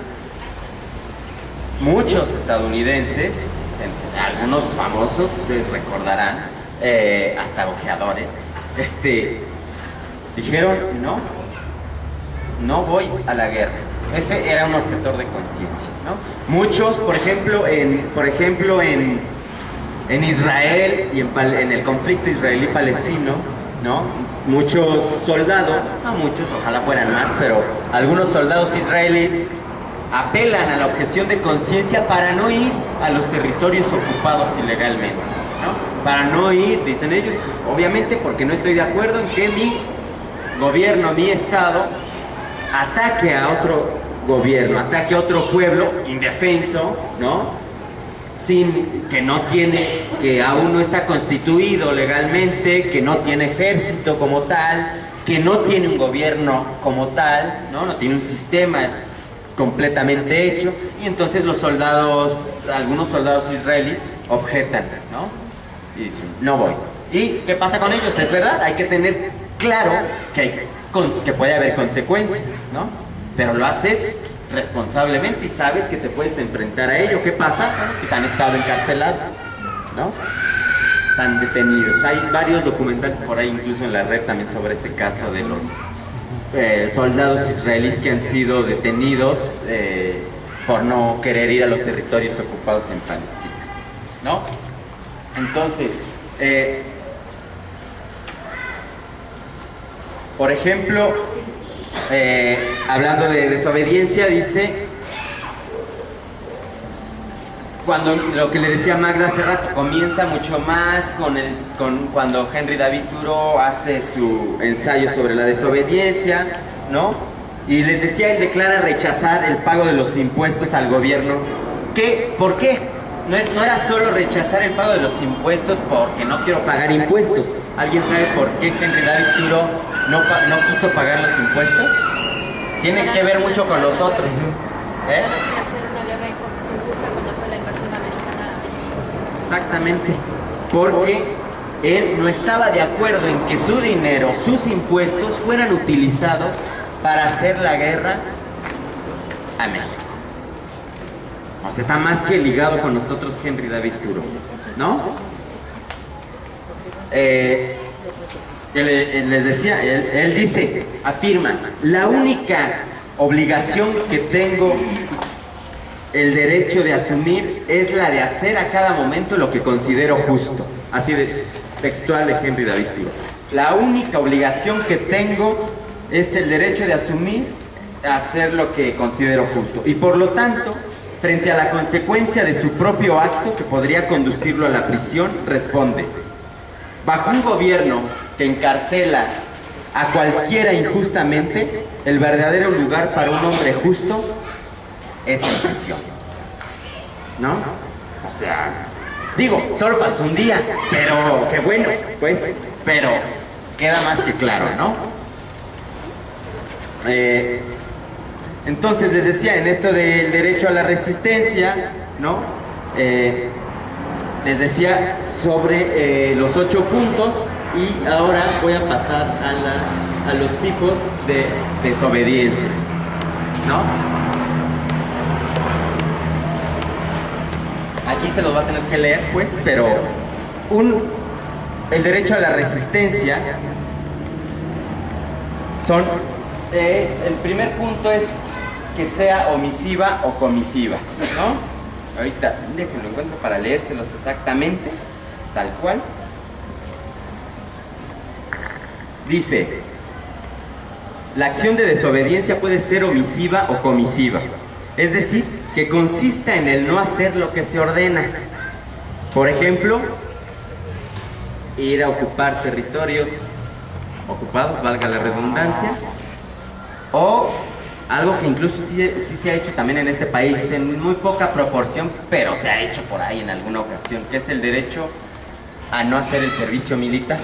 muchos estadounidenses, algunos famosos, ustedes recordarán, hasta boxeadores, dijeron, no voy a la guerra. Ese era un objetor de conciencia, ¿no? Muchos, por ejemplo, en Israel y en el conflicto israelí-palestino, ¿no? Muchos soldados, no muchos, ojalá fueran más, pero algunos soldados israelíes apelan a la objeción de conciencia para no ir a los territorios ocupados ilegalmente, ¿no? Para no ir, dicen ellos, obviamente porque no estoy de acuerdo en que mi gobierno, mi estado, ataque a otro gobierno, ataque a otro pueblo indefenso, ¿no? Que aún no está constituido legalmente, que no tiene ejército como tal, que no tiene un gobierno como tal, no tiene un sistema completamente hecho, y entonces algunos soldados israelíes objetan, ¿no? Y dicen, no voy. ¿Y qué pasa con ellos? Es verdad, hay que tener claro que puede haber consecuencias, ¿no? Pero lo haces responsablemente y sabes que te puedes enfrentar a ello. ¿Qué pasa? Pues han estado encarcelados, ¿no? Están detenidos. Hay varios documentales por ahí, incluso en la red, también sobre este caso de los soldados israelíes que han sido detenidos por no querer ir a los territorios ocupados en Palestina, ¿no? Entonces, por ejemplo, hablando de desobediencia, dice, cuando lo que le decía Magda hace rato, comienza mucho más cuando Henry David Thoreau hace su ensayo sobre la desobediencia, ¿no? Y les decía, él declara rechazar el pago de los impuestos al gobierno. ¿Por qué? No era solo rechazar el pago de los impuestos porque no quiero pagar impuestos. ¿Alguien sabe por qué Henry David Thoreau no quiso pagar los impuestos? Tiene que ver mucho con los otros. Exactamente. Porque él no estaba de acuerdo en que su dinero, sus impuestos, fueran utilizados para hacer la guerra a México. O sea, está más que ligado con nosotros Henry David Thoreau, ¿no? Les decía, él dice, afirma, la única obligación que tengo el derecho de asumir es la de hacer a cada momento lo que considero justo. Así de textual de Henry David Thoreau. La única obligación que tengo es el derecho de asumir hacer lo que considero justo. Y por lo tanto, frente a la consecuencia de su propio acto que podría conducirlo a la prisión, responde: bajo un gobierno que encarcela a cualquiera injustamente, el verdadero lugar para un hombre justo es en prisión. ¿No? O sea, digo, solo pasó un día, pero qué bueno, pues, pero queda más que claro, ¿no? Entonces les decía, en esto del derecho a la resistencia, ¿no? Les decía sobre los 8 puntos, y ahora voy a pasar a los tipos de desobediencia, ¿no? Aquí se los va a tener que leer, pues, pero el derecho a la resistencia el primer punto es que sea omisiva o comisiva, ¿no? Ahorita déjenlo encuentro para leérselos exactamente, tal cual. Dice: la acción de desobediencia puede ser omisiva o comisiva, es decir, que consista en el no hacer lo que se ordena. Por ejemplo, ir a ocupar territorios ocupados, valga la redundancia, o algo que incluso sí se ha hecho también en este país, en muy poca proporción, pero se ha hecho por ahí en alguna ocasión, que es el derecho a no hacer el servicio militar,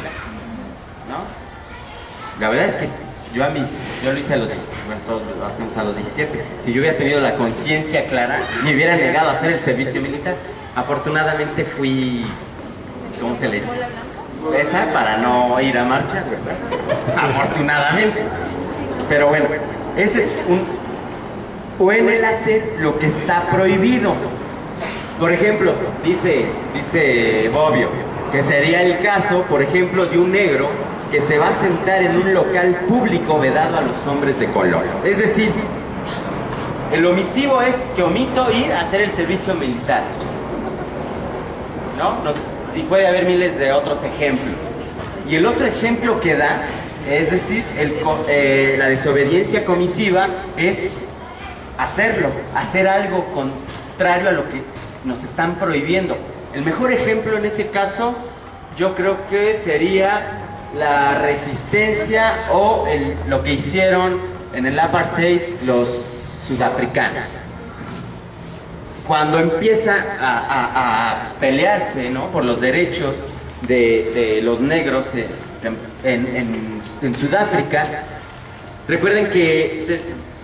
¿no? La verdad es que yo lo hice a los 17, bueno, todos lo hacemos a los 17. Si yo hubiera tenido la conciencia clara, me hubiera negado a hacer el servicio militar. Afortunadamente fui, ¿cómo se le dice? Esa, para no ir a marcha, ¿verdad? Afortunadamente. Pero bueno, ese es o en el hacer lo que está prohibido. Por ejemplo, dice Bobbio, que sería el caso, por ejemplo, de un negro que se va a sentar en un local público vedado a los hombres de color. Es decir, el omisivo es que omito ir a hacer el servicio militar, ¿no? Y puede haber miles de otros ejemplos. Y el otro ejemplo que da, es decir, la desobediencia comisiva es hacer algo contrario a lo que nos están prohibiendo. El mejor ejemplo en ese caso, yo creo que sería la resistencia o lo que hicieron en el apartheid los sudafricanos. Cuando empieza a pelearse, ¿no?, por los derechos de los negros en Sudáfrica,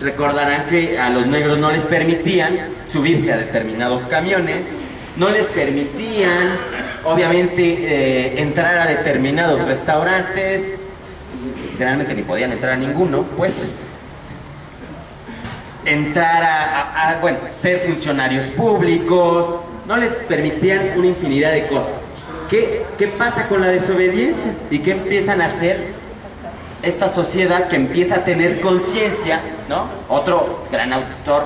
recordarán que a los negros no les permitían subirse a determinados camiones, no les permitían, obviamente, entrar a determinados restaurantes, generalmente ni podían entrar a ninguno, pues entrar ser funcionarios públicos, no les permitían una infinidad de cosas. ¿Qué pasa con la desobediencia? ¿Y qué empiezan a hacer esta sociedad que empieza a tener conciencia, ¿no? Otro gran autor,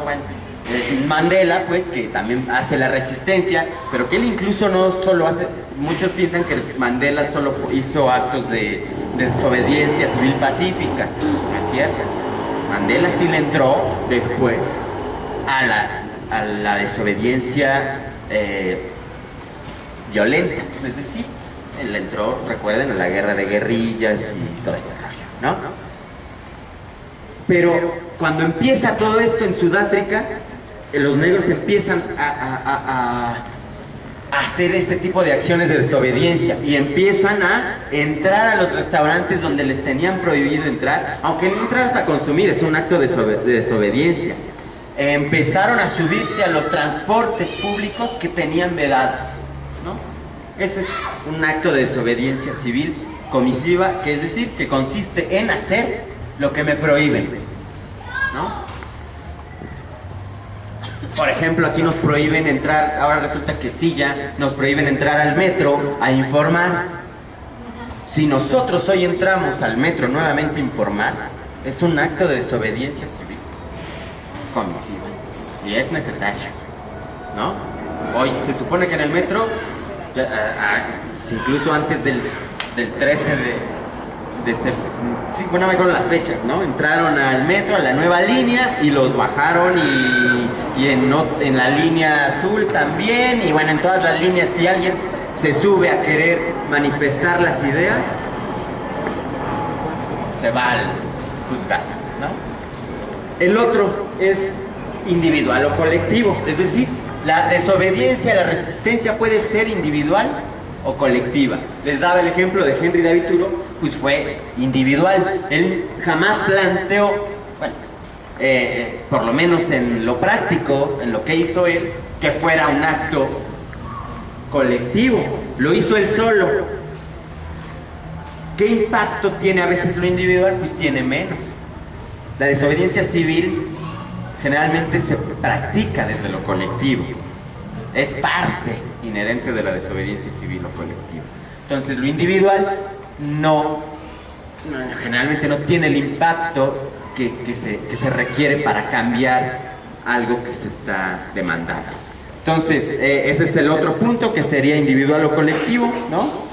es Mandela, pues, que también hace la resistencia, pero que él incluso no solo hace, muchos piensan que Mandela solo hizo actos de desobediencia civil pacífica. No es cierto. Mandela sí le entró después a la desobediencia violenta, es decir, él entró, recuerden, a la guerra de guerrillas y todo ese rollo, ¿no? Pero cuando empieza todo esto en Sudáfrica, los negros empiezan a hacer este tipo de acciones de desobediencia y empiezan a entrar a los restaurantes donde les tenían prohibido entrar, aunque no entras a consumir, es un acto de desobediencia. Empezaron a subirse a los transportes públicos que tenían vedados, ¿no? Ese es un acto de desobediencia civil comisiva, que es decir, que consiste en hacer lo que me prohíben, ¿no? Por ejemplo, aquí nos prohíben entrar, ahora resulta que sí, ya nos prohíben entrar al metro a informar. Si nosotros hoy entramos al metro nuevamente a informar, es un acto de desobediencia civil. comisiva. Y es necesario, ¿no? Hoy se supone que en el metro, incluso antes del 13 de septiembre, sí, bueno, me acuerdo las fechas, ¿no? Entraron al metro, a la nueva línea, y los bajaron, y en la línea azul también, y bueno, en todas las líneas, si alguien se sube a querer manifestar las ideas, se va al juzgado, ¿no? El otro es individual o colectivo, es decir, la desobediencia, la resistencia puede ser individual o colectiva. Les daba el ejemplo de Henry David Thoreau, pues fue individual. Él jamás planteó, bueno, por lo menos en lo práctico, en lo que hizo él, que fuera un acto colectivo. Lo hizo él solo. ¿Qué impacto tiene a veces lo individual? Pues tiene menos. La desobediencia civil generalmente se practica desde lo colectivo. Es parte inherente de la desobediencia civil o colectiva. Entonces, lo individual generalmente no tiene el impacto que se requiere para cambiar algo que se está demandando. Entonces, ese es el otro punto, que sería individual o colectivo, ¿no?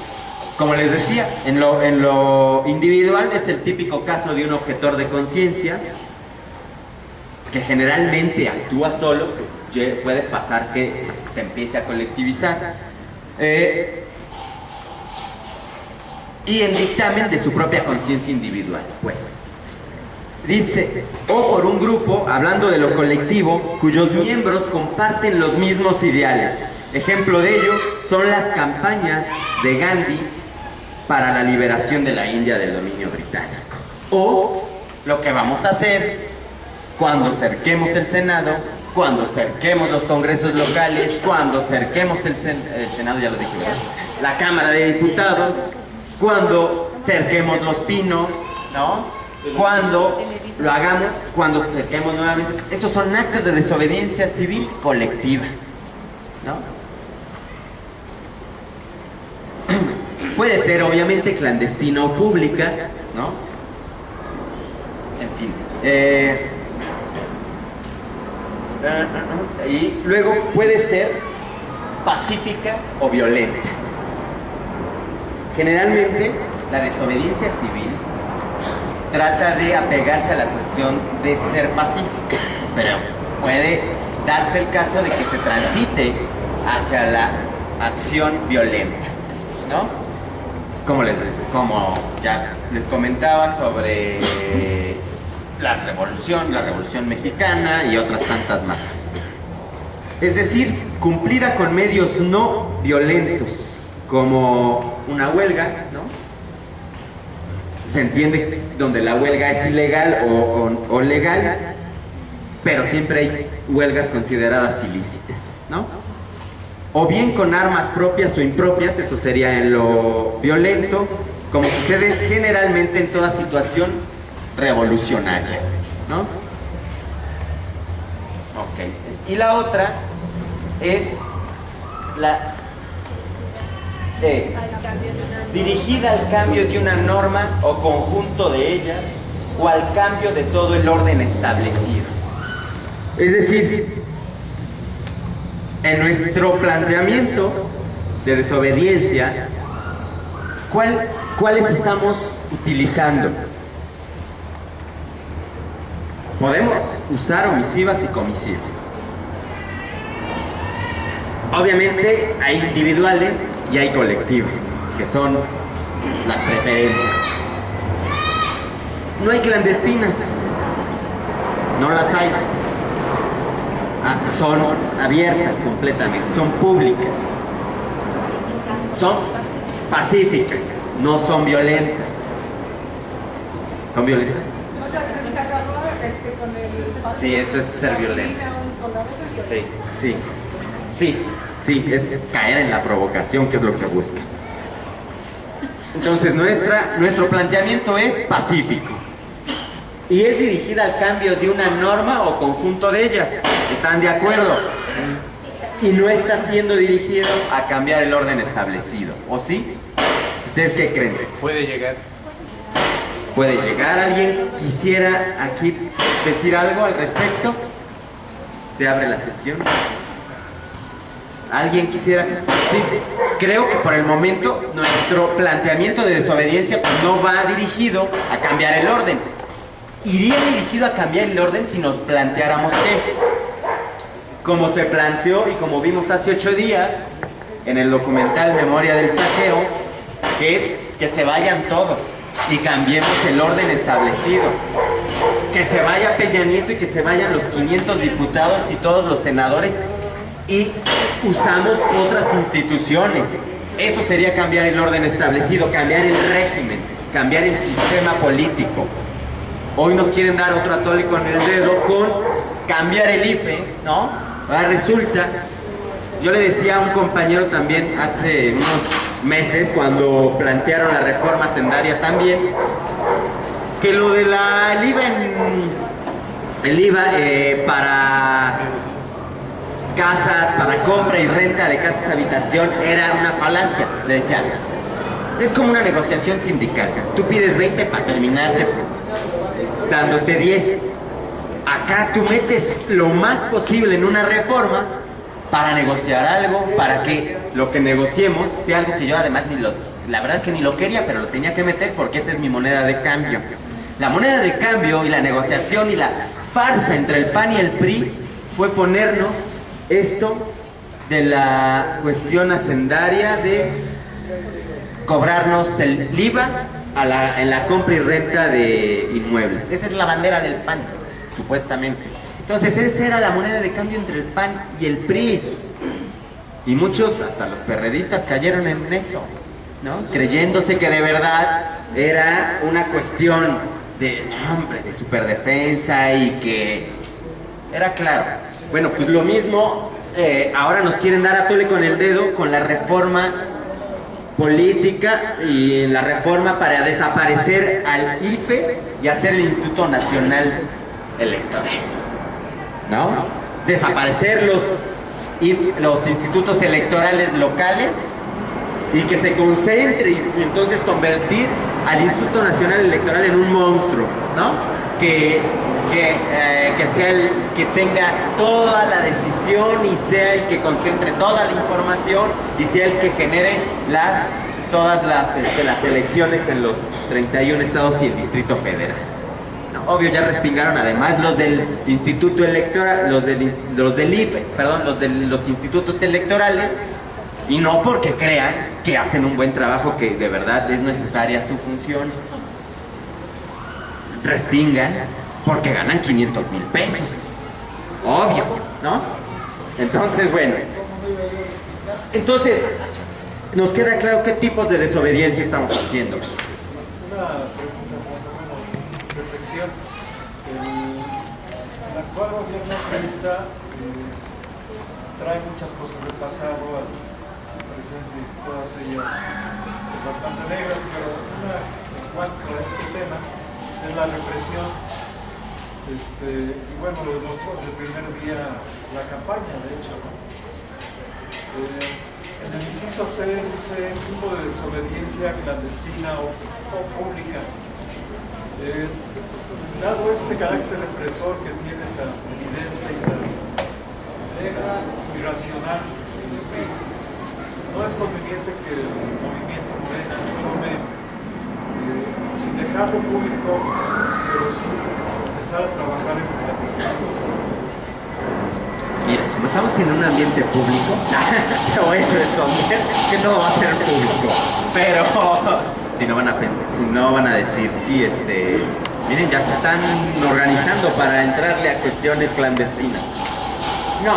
Como les decía, en lo individual es el típico caso de un objetor de conciencia que generalmente actúa solo, que puede pasar que se empiece a colectivizar, y en dictamen de su propia conciencia individual, pues. Dice, o por un grupo, hablando de lo colectivo, cuyos miembros comparten los mismos ideales. Ejemplo de ello son las campañas de Gandhi para la liberación de la India del dominio británico. O lo que vamos a hacer cuando cerquemos el Senado, cuando cerquemos los congresos locales, cuando cerquemos el Senado, ya lo dije, ¿verdad? La Cámara de Diputados, cuando cerquemos Los Pinos, ¿no? Cuando lo hagamos, cuando cerquemos nuevamente. Esos son actos de desobediencia civil colectiva, ¿no? Puede ser obviamente clandestina o pública, ¿no? En fin. Y luego puede ser pacífica o violenta. Generalmente la desobediencia civil trata de apegarse a la cuestión de ser pacífica, pero puede darse el caso de que se transite hacia la acción violenta, ¿no? Como ya les comentaba sobre la Revolución Mexicana y otras tantas más. Es decir, cumplida con medios no violentos, como una huelga, ¿no? Se entiende donde la huelga es ilegal o legal, pero siempre hay huelgas consideradas ilícitas, ¿no? O bien con armas propias o impropias, eso sería en lo violento, como sucede generalmente en toda situación revolucionaria, ¿no? Ok. Y la otra es la dirigida al cambio de una norma o conjunto de ellas, o al cambio de todo el orden establecido. Es decir, en nuestro planteamiento de desobediencia, ¿cuáles estamos utilizando? Podemos usar omisivas y comisivas. Obviamente hay individuales y hay colectivas, que son las preferentes. No hay clandestinas, no las hay. Son abiertas completamente, son públicas, son pacíficas, no son violentas. ¿Son violentas? O sea, se agarró con el... Sí, eso es ser violento. Sí, es caer en la provocación, que es lo que busca. Entonces nuestro planteamiento es pacífico y es dirigida al cambio de una norma o conjunto de ellas. ¿Están de acuerdo? Y no está siendo dirigido a cambiar el orden establecido, ¿o sí? ¿Ustedes qué creen? Puede llegar. ¿Puede llegar alguien? ¿Quisiera aquí decir algo al respecto? Se abre la sesión. ¿Alguien quisiera? Sí, creo que por el momento nuestro planteamiento de desobediencia pues, no va dirigido a cambiar el orden. Iría dirigido a cambiar el orden si nos planteáramos que, como se planteó y como vimos hace 8 días en el documental Memoria del Saqueo, que es que se vayan todos y cambiemos el orden establecido. Que se vaya Peña Nieto y que se vayan los 500 diputados y todos los senadores y usamos otras instituciones. Eso sería cambiar el orden establecido, cambiar el régimen, cambiar el sistema político. Hoy nos quieren dar otro atole con el dedo con cambiar el IFE, ¿no? Ahora resulta, yo le decía a un compañero también hace unos meses, cuando plantearon la reforma hacendaria también, que lo de el IVA para casas, para compra y renta de casas habitación era una falacia. Le decían, es como una negociación sindical. Tú pides 20 para terminarte dándote 10. Acá tú metes lo más posible en una reforma para negociar algo, para que lo que negociemos sea algo que yo además la verdad es que ni lo quería, pero lo tenía que meter porque esa es mi moneda de cambio. La moneda de cambio y la negociación y la farsa entre el PAN y el PRI fue ponernos esto de la cuestión hacendaria de cobrarnos el IVA en la compra y renta de inmuebles. Esa es la bandera del PAN, supuestamente. Entonces esa era la moneda de cambio entre el PAN y el PRI. Y muchos, hasta los perredistas, cayeron en eso, ¿no? Creyéndose que de verdad era una cuestión de superdefensa y que era claro. Bueno, pues lo mismo, ahora nos quieren dar a tole con el dedo con la reforma política y en la reforma para desaparecer al IFE y hacer el Instituto Nacional Electoral, ¿no? Desaparecer los institutos electorales locales y que se concentre y entonces convertir al Instituto Nacional Electoral en un monstruo, ¿no? Que sea el que tenga toda la decisión y sea el que concentre toda la información y sea el que genere todas las elecciones en los 31 estados y el Distrito Federal. No, obvio, ya respingaron además los del Instituto Electoral, los del IFE, perdón, los de los institutos electorales, y no porque crean que hacen un buen trabajo, que de verdad es necesaria su función. Respingan porque ganan 500,000 pesos. Obvio, ¿no? Entonces, bueno. Entonces, nos queda claro qué tipos de desobediencia estamos haciendo. Una reflexión. El actual gobierno priista trae muchas cosas del pasado al presente, todas ellas pues, bastante negras, pero una en cuanto a este tema es la represión. Y bueno, lo demostró desde el primer día la campaña, de hecho, ¿no? En el inciso C dice un tipo de desobediencia clandestina o pública. Dado este carácter represor que tiene tan evidente y tan irracional, no es conveniente que el movimiento Morena tome, sin dejarlo público, pero sí empezar a trabajar en clandestino. Mira, como estamos en un ambiente público, te voy a responder que todo va a ser público, pero si no van a decir, sí, miren, ya se están organizando para entrarle a cuestiones clandestinas. No,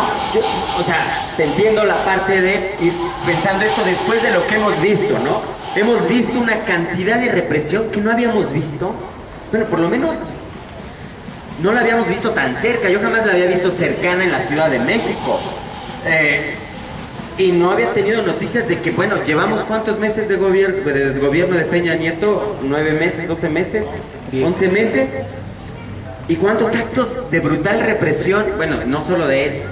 te entiendo la parte de ir pensando esto después de lo que hemos visto, ¿no? Hemos visto una cantidad de represión que no habíamos visto, bueno, por lo menos no la habíamos visto tan cerca. Yo jamás la había visto cercana en la Ciudad de México. Y no había tenido noticias de que, bueno, llevamos ¿cuántos meses de desgobierno de Peña Nieto? ¿9 meses, 12 meses, 11 meses? ¿Y cuántos actos de brutal represión? Bueno, no solo de él,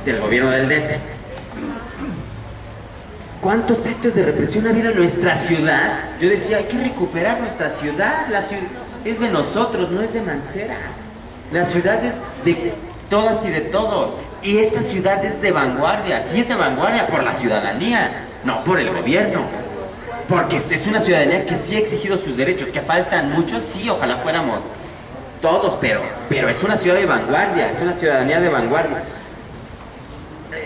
del gobierno del DF. ¿Cuántos actos de represión ha habido en nuestra ciudad? Yo decía, hay que recuperar nuestra ciudad. La ciudad es de nosotros, no es de Mancera. La ciudad es todas y de todos. Y esta ciudad es de vanguardia, sí es de vanguardia por la ciudadanía, no por el gobierno. Porque es una ciudadanía que sí ha exigido sus derechos, que faltan muchos, sí, ojalá fuéramos todos, pero es una ciudad de vanguardia, es una ciudadanía de vanguardia.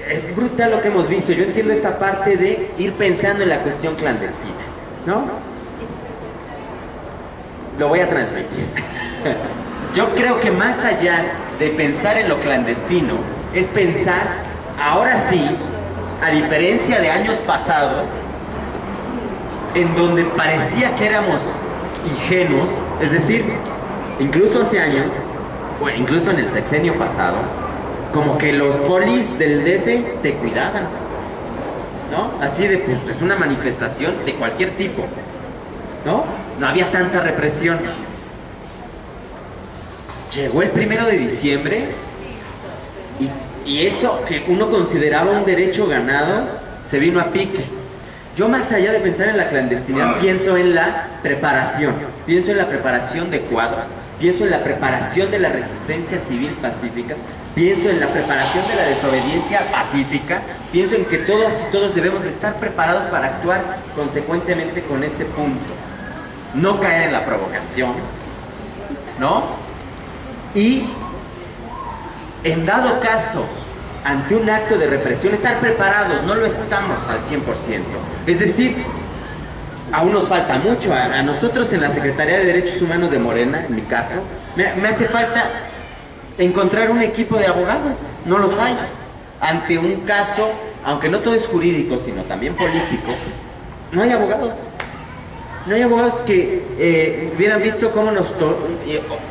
Es brutal lo que hemos visto. Yo entiendo esta parte de ir pensando en la cuestión clandestina, ¿no? Lo voy a transmitir. Yo creo que más allá de pensar en lo clandestino, es pensar, ahora sí, a diferencia de años pasados, en donde parecía que éramos ingenuos, es decir, incluso hace años, o incluso en el sexenio pasado, como que los polis del DF te cuidaban, ¿no? Así de, pues, es una manifestación de cualquier tipo, ¿no? No había tanta represión. Llegó el 1 de diciembre y eso que uno consideraba un derecho ganado, se vino a pique. Yo, más allá de pensar en la clandestinidad, pienso en la preparación de cuadros, pienso en la preparación de la resistencia civil pacífica, pienso en la preparación de la desobediencia pacífica, pienso en que todas y todos debemos de estar preparados para actuar consecuentemente con este punto. No caer en la provocación, ¿no? Y, en dado caso, ante un acto de represión, estar preparados. No lo estamos al 100%. Es decir, aún nos falta mucho. A nosotros en la Secretaría de Derechos Humanos de Morena, en mi caso, me hace falta encontrar un equipo de abogados. No los hay. Ante un caso, aunque no todo es jurídico, sino también político, no hay abogados. No hay abogados que hubieran visto cómo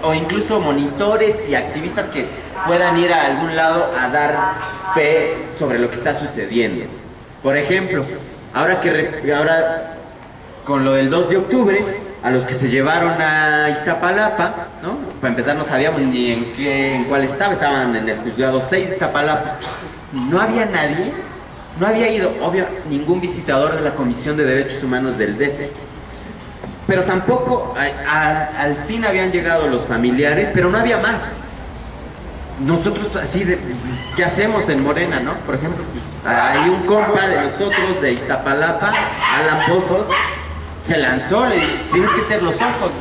o incluso monitores y activistas que puedan ir a algún lado a dar fe sobre lo que está sucediendo. Por ejemplo, ahora con lo del 2 de octubre, a los que se llevaron a Iztapalapa, ¿no? Para empezar, no sabíamos ni en cuál estaban en el juzgado 6 de Iztapalapa. No había nadie, no había ido, obvio, ningún visitador de la Comisión de Derechos Humanos del DF. Pero tampoco, al fin habían llegado los familiares, pero no había más. Nosotros así de, ¿qué hacemos en Morena, no? Por ejemplo, hay un compa de nosotros de Iztapalapa, Alan Pozos, se lanzó, le dijo, tienes que ser los ojos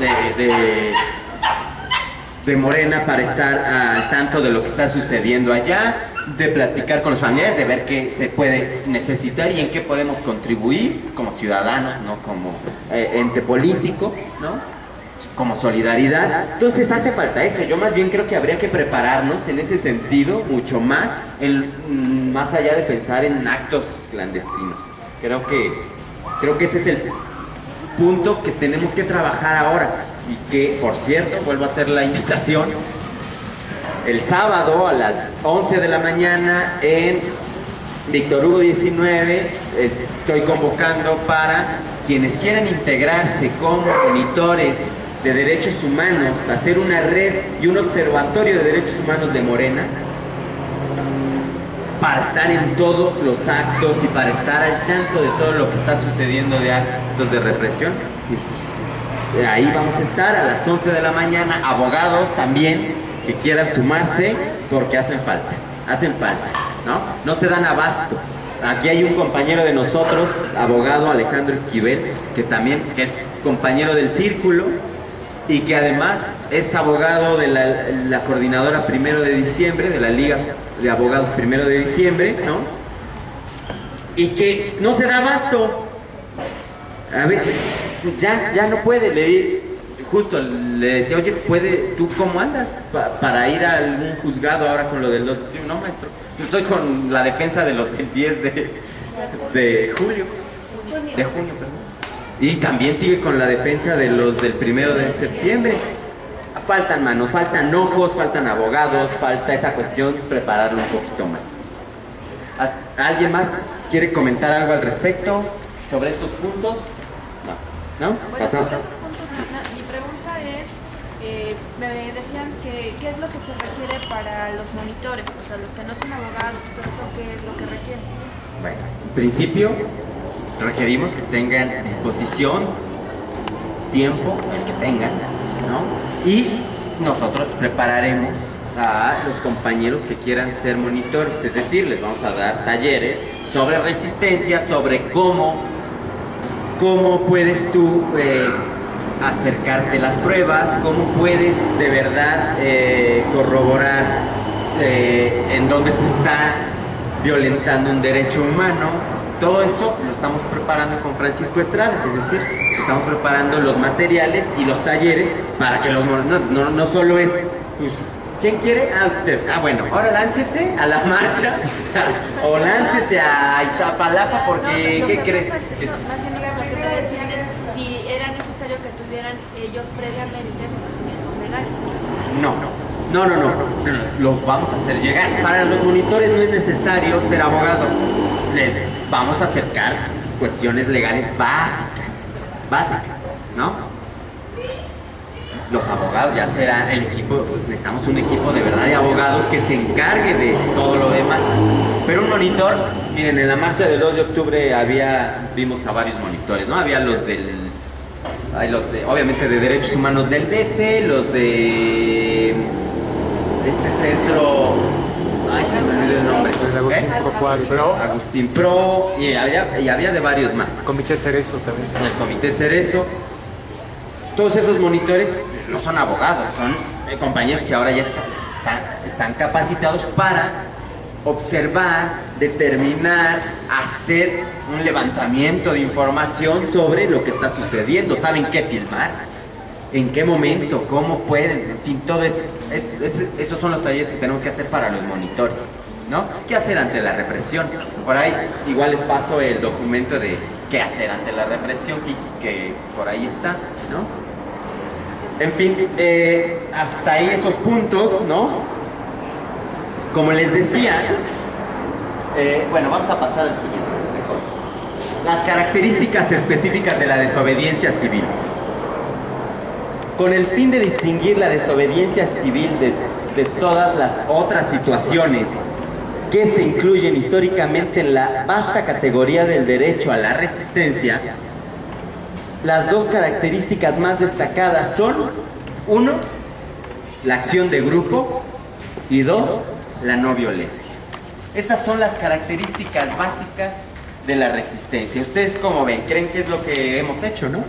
de Morena para estar al tanto de lo que está sucediendo allá, de platicar con los familiares, de ver qué se puede necesitar y en qué podemos contribuir como ciudadanos, no como ente político, ¿no? Como solidaridad. Entonces hace falta eso. Yo más bien creo que habría que prepararnos en ese sentido mucho más, más allá de pensar en actos clandestinos. Creo que ese es el punto que tenemos que trabajar ahora y que, por cierto, vuelvo a hacer la invitación, el sábado a las 11 de la mañana en Víctor Hugo 19 estoy convocando para quienes quieran integrarse como monitores de derechos humanos, hacer una red y un observatorio de derechos humanos de Morena, para estar en todos los actos y para estar al tanto de todo lo que está sucediendo de actos de represión. Ahí vamos a estar a las 11 de la mañana, abogados también que quieran sumarse, porque hacen falta, ¿no? No se dan abasto. Aquí hay un compañero de nosotros, abogado Alejandro Esquivel, que es compañero del Círculo y que además es abogado de la coordinadora 1 de diciembre, de la Liga de Abogados 1 de diciembre, ¿no? Y que no se da abasto. A ver, ya no puede, justo le decía, oye, ¿tú cómo andas para ir a algún juzgado ahora con lo del 2? No, maestro, yo estoy con la defensa de los del 10 de junio, perdón. Y también sigue con la defensa de los del 1 de septiembre. Faltan manos, faltan ojos, faltan abogados, falta esa cuestión, prepararlo un poquito más. ¿Alguien más quiere comentar algo al respecto sobre estos puntos? ¿No? Bueno, sobre esos puntos, mi pregunta es, me decían que qué es lo que se requiere para los monitores, o sea, los que no son abogados y todo eso, ¿qué es lo que requieren? Bueno, en principio requerimos que tengan disposición, tiempo, el que tengan, ¿no? Y nosotros prepararemos a los compañeros que quieran ser monitores, es decir, les vamos a dar talleres sobre resistencia, sobre cómo puedes tú acercarte a las pruebas, cómo puedes de verdad corroborar en dónde se está violentando un derecho humano. Todo eso lo estamos preparando con Francisco Estrada, es decir, estamos preparando los materiales y los talleres para que los no solo es, pues, ¿quién quiere? Usted. Bueno, ahora láncese a la marcha o láncese a Iztapalapa porque, no, ¿qué crees? Más bien lo que me decían es si era necesario que tuvieran ellos previamente conocimientos legales. No, los vamos a hacer llegar. Para los monitores no es necesario ser abogado. Les vamos a acercar cuestiones legales básicas, ¿no? Los abogados ya será el equipo, necesitamos un equipo de verdad de abogados que se encargue de todo lo demás. Pero un monitor, miren, en la marcha del 2 de octubre vimos a varios monitores, ¿no? Había los obviamente de derechos humanos del DF, los de este centro, se me olvidó el nombre. Agustín Pro, y había de varios más. Comité Cerezo también. El Comité Cerezo. Todos esos monitores no son abogados, son compañeros que ahora ya están capacitados para observar, determinar, hacer un levantamiento de información sobre lo que está sucediendo. Saben qué filmar, en qué momento, cómo pueden, en fin, todo eso. Esos son los talleres que tenemos que hacer para los monitores, ¿no? ¿Qué hacer ante la represión? Por ahí igual les paso el documento de qué hacer ante la represión, que por ahí está, ¿no? En fin, hasta ahí esos puntos, ¿no? Como les decía, bueno, vamos a pasar al siguiente mejor. Las características específicas de la desobediencia civil. Con el fin de distinguir la desobediencia civil de todas las otras situaciones que se incluyen históricamente en la vasta categoría del derecho a la resistencia, las dos características más destacadas son, 1, la acción de grupo, y 2, la no violencia. Esas son las características básicas de la resistencia. ¿Ustedes cómo ven? ¿Creen que es lo que hemos hecho, no?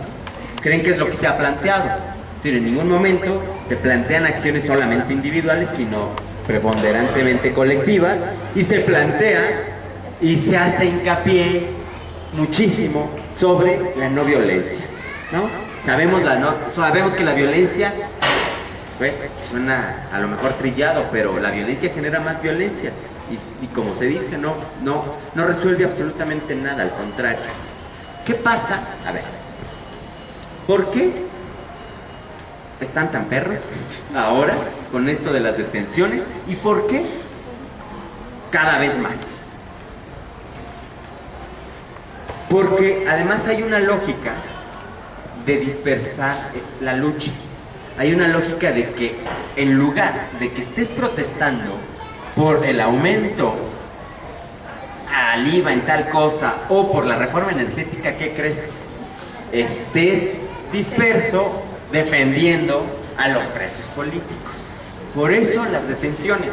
¿Creen que es lo que se ha planteado? En ningún momento se plantean acciones solamente individuales, sino preponderantemente colectivas, y se plantea y se hace hincapié muchísimo sobre la no violencia, ¿no? Sabemos que la violencia, pues suena a lo mejor trillado, pero la violencia genera más violencia y como se dice, no resuelve absolutamente nada, al contrario. ¿Qué pasa? A ver, ¿por qué están tan perros ahora con esto de las detenciones? ¿Y por qué cada vez más? Porque además hay una lógica de dispersar la lucha. Hay una lógica de que en lugar de que estés protestando por el aumento al IVA en tal cosa o por la reforma energética, ¿qué crees? Estés disperso defendiendo a los presos políticos. Por eso las detenciones,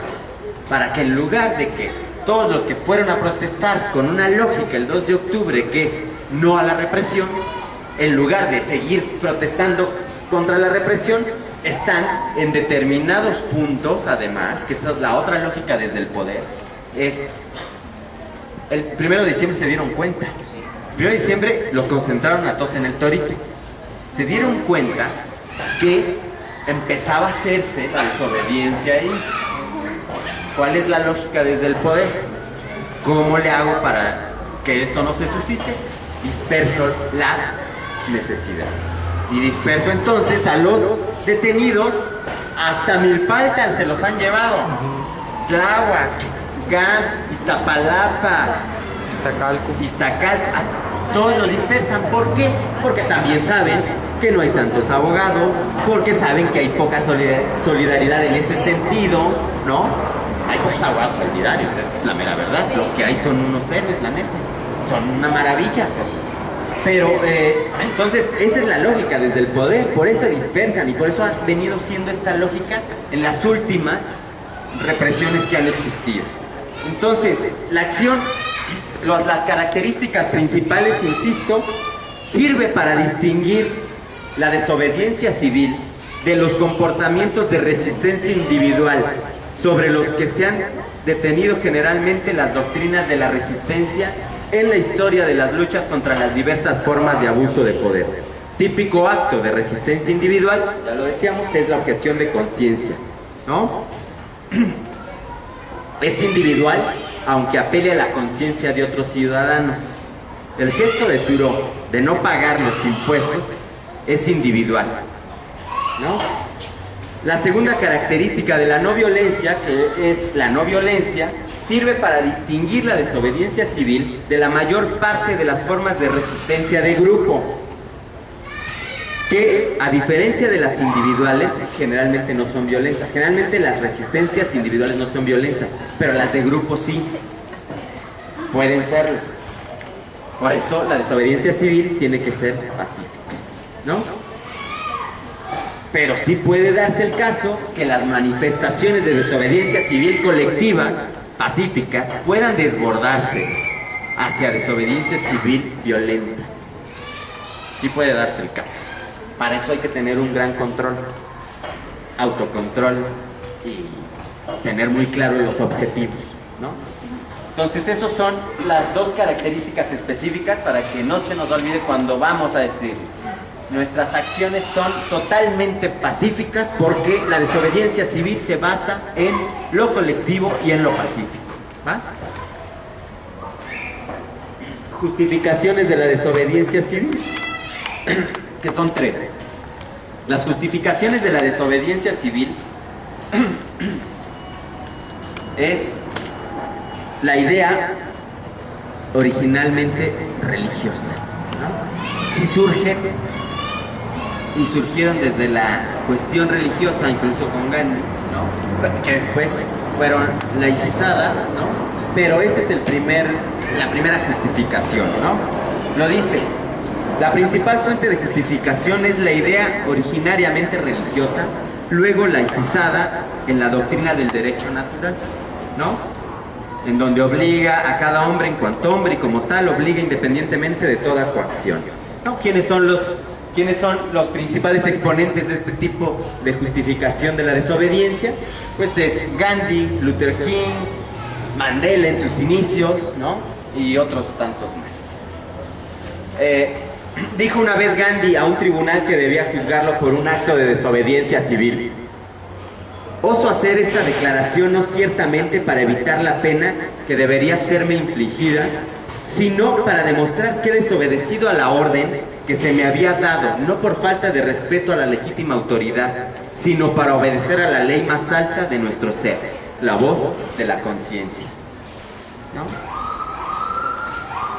para que en lugar de que todos los que fueron a protestar con una lógica el 2 de octubre, que es no a la represión, en lugar de seguir protestando contra la represión, están en determinados puntos, además, que esa es la otra lógica desde el poder, es el 1 de diciembre se dieron cuenta. El 1 de diciembre los concentraron a todos en el Torito. Se dieron cuenta que empezaba a hacerse la desobediencia ahí. ¿Cuál es la lógica desde el poder? ¿Cómo le hago para que esto no se suscite? Disperso las necesidades. Y disperso entonces a los detenidos hasta Milpalta, se los han llevado. Tláhuac, GAM, Iztapalapa, Iztacalco, todos los dispersan. ¿Por qué? Porque también saben que no hay tantos abogados, porque saben que hay poca solidaridad en ese sentido, ¿no? Hay pocos abogados solidarios, es la mera verdad. Los que hay son unos héroes, la neta. Son una maravilla. Pero, entonces, esa es la lógica desde el poder, por eso dispersan y por eso ha venido siendo esta lógica en las últimas represiones que han existido. Entonces, la acción, las características principales, insisto, sirve para distinguir la desobediencia civil de los comportamientos de resistencia individual sobre los que se han detenido generalmente las doctrinas de la resistencia en la historia de las luchas contra las diversas formas de abuso de poder. Típico acto de resistencia individual, ya lo decíamos, es la objeción de conciencia, ¿no? Es individual, aunque apele a la conciencia de otros ciudadanos. El gesto de Thoreau de no pagar los impuestos es individual, ¿no? La segunda característica de la no violencia, que es la no violencia, sirve para distinguir la desobediencia civil de la mayor parte de las formas de resistencia de grupo, que a diferencia de las individuales generalmente no son violentas. Generalmente las resistencias individuales no son violentas, pero las de grupo sí pueden serlo. Por eso la desobediencia civil tiene que ser pacífica, ¿no? Pero sí puede darse el caso que las manifestaciones de desobediencia civil colectivas, pacíficas, puedan desbordarse hacia desobediencia civil violenta. Sí puede darse el caso. Para eso hay que tener un gran control, autocontrol y tener muy claros los objetivos, ¿no? Entonces, esos son las dos características específicas para que no se nos olvide cuando vamos a decir nuestras acciones son totalmente pacíficas, porque la desobediencia civil se basa en lo colectivo y en lo pacífico, ¿va? Justificaciones de la desobediencia civil, que son tres. Las justificaciones de la desobediencia civil es la idea originalmente religiosa, ¿no? Sí surgieron desde la cuestión religiosa, incluso con Gandhi, ¿no? Que después fueron laicizadas, ¿no? Pero esa es la primera justificación, ¿no? Lo dice: la principal fuente de justificación es la idea originariamente religiosa, luego laicizada en la doctrina del derecho natural, ¿no? En donde obliga a cada hombre en cuanto hombre y como tal obliga independientemente de toda coacción, ¿no? ¿Quiénes son los principales exponentes de este tipo de justificación de la desobediencia? Pues es Gandhi, Luther King, Mandela en sus inicios, ¿no? Y otros tantos más. Dijo una vez Gandhi a un tribunal que debía juzgarlo por un acto de desobediencia civil: oso hacer esta declaración no ciertamente para evitar la pena que debería serme infligida, sino para demostrar que he desobedecido a la orden que se me había dado, no por falta de respeto a la legítima autoridad, sino para obedecer a la ley más alta de nuestro ser, la voz de la conciencia, ¿no?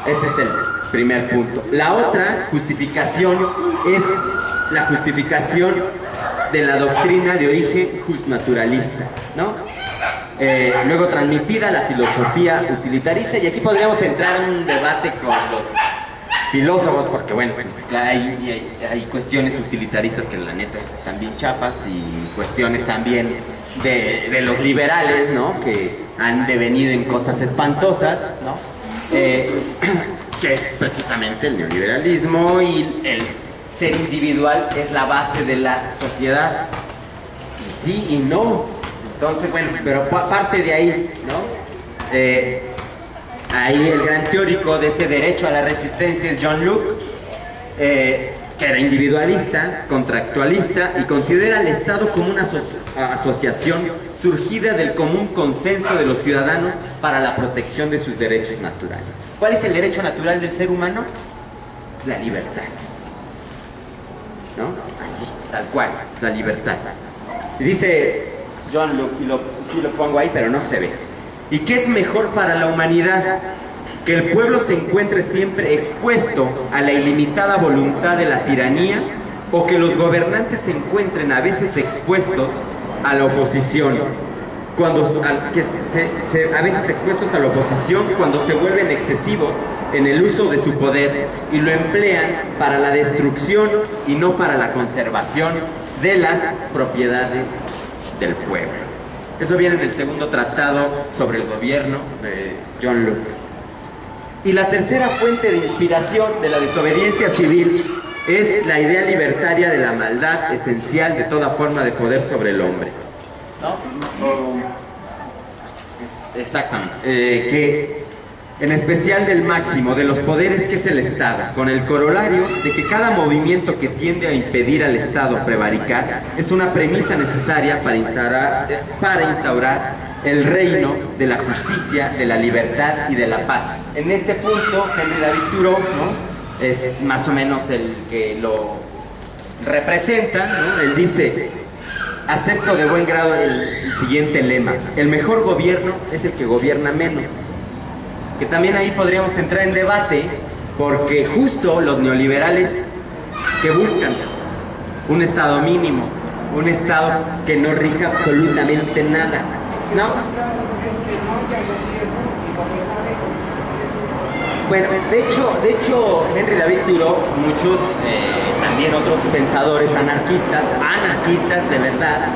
Ese es el primer punto. La otra justificación es la justificación de la doctrina de origen justnaturalista, ¿no? Luego transmitida a la filosofía utilitarista, y aquí podríamos entrar en un debate con los filósofos, porque bueno, pues claro, hay cuestiones utilitaristas que la neta están bien chafas, y cuestiones también de los liberales, ¿no? Que han devenido en cosas espantosas, ¿no? Que es precisamente el neoliberalismo, y el ser individual es la base de la sociedad. Y sí y no. Entonces, bueno, pero parte de ahí, ¿no? Ahí el gran teórico de ese derecho a la resistencia es John Locke, que era individualista, contractualista, y considera al Estado como una asociación surgida del común consenso de los ciudadanos para la protección de sus derechos naturales. ¿Cuál es el derecho natural del ser humano? La libertad, ¿no? Así, tal cual, la libertad. Y dice John Locke, y sí lo pongo ahí, pero no se ve: ¿y qué es mejor para la humanidad? ¿Que el pueblo se encuentre siempre expuesto a la ilimitada voluntad de la tiranía, o que los gobernantes se encuentren a veces expuestos a la oposición? A veces expuestos a la oposición cuando se vuelven excesivos en el uso de su poder y lo emplean para la destrucción y no para la conservación de las propiedades del pueblo. Eso viene en el segundo tratado sobre el gobierno de John Locke. Y la tercera fuente de inspiración de la desobediencia civil es la idea libertaria de la maldad esencial de toda forma de poder sobre el hombre. Exactamente. Que en especial del máximo de los poderes que es el Estado, con el corolario de que cada movimiento que tiende a impedir al Estado prevaricar es una premisa necesaria para instaurar el reino de la justicia, de la libertad y de la paz. En este punto, Henry David Thoreau, ¿no?, es más o menos el que lo representa, ¿no? Él dice: acepto de buen grado el siguiente lema: el mejor gobierno es el que gobierna menos. Que también ahí podríamos entrar en debate, porque justo los neoliberales que buscan un Estado mínimo, un Estado que no rija absolutamente nada. No. Bueno, de hecho, Henry David Thoreau, muchos, también otros pensadores anarquistas de verdad,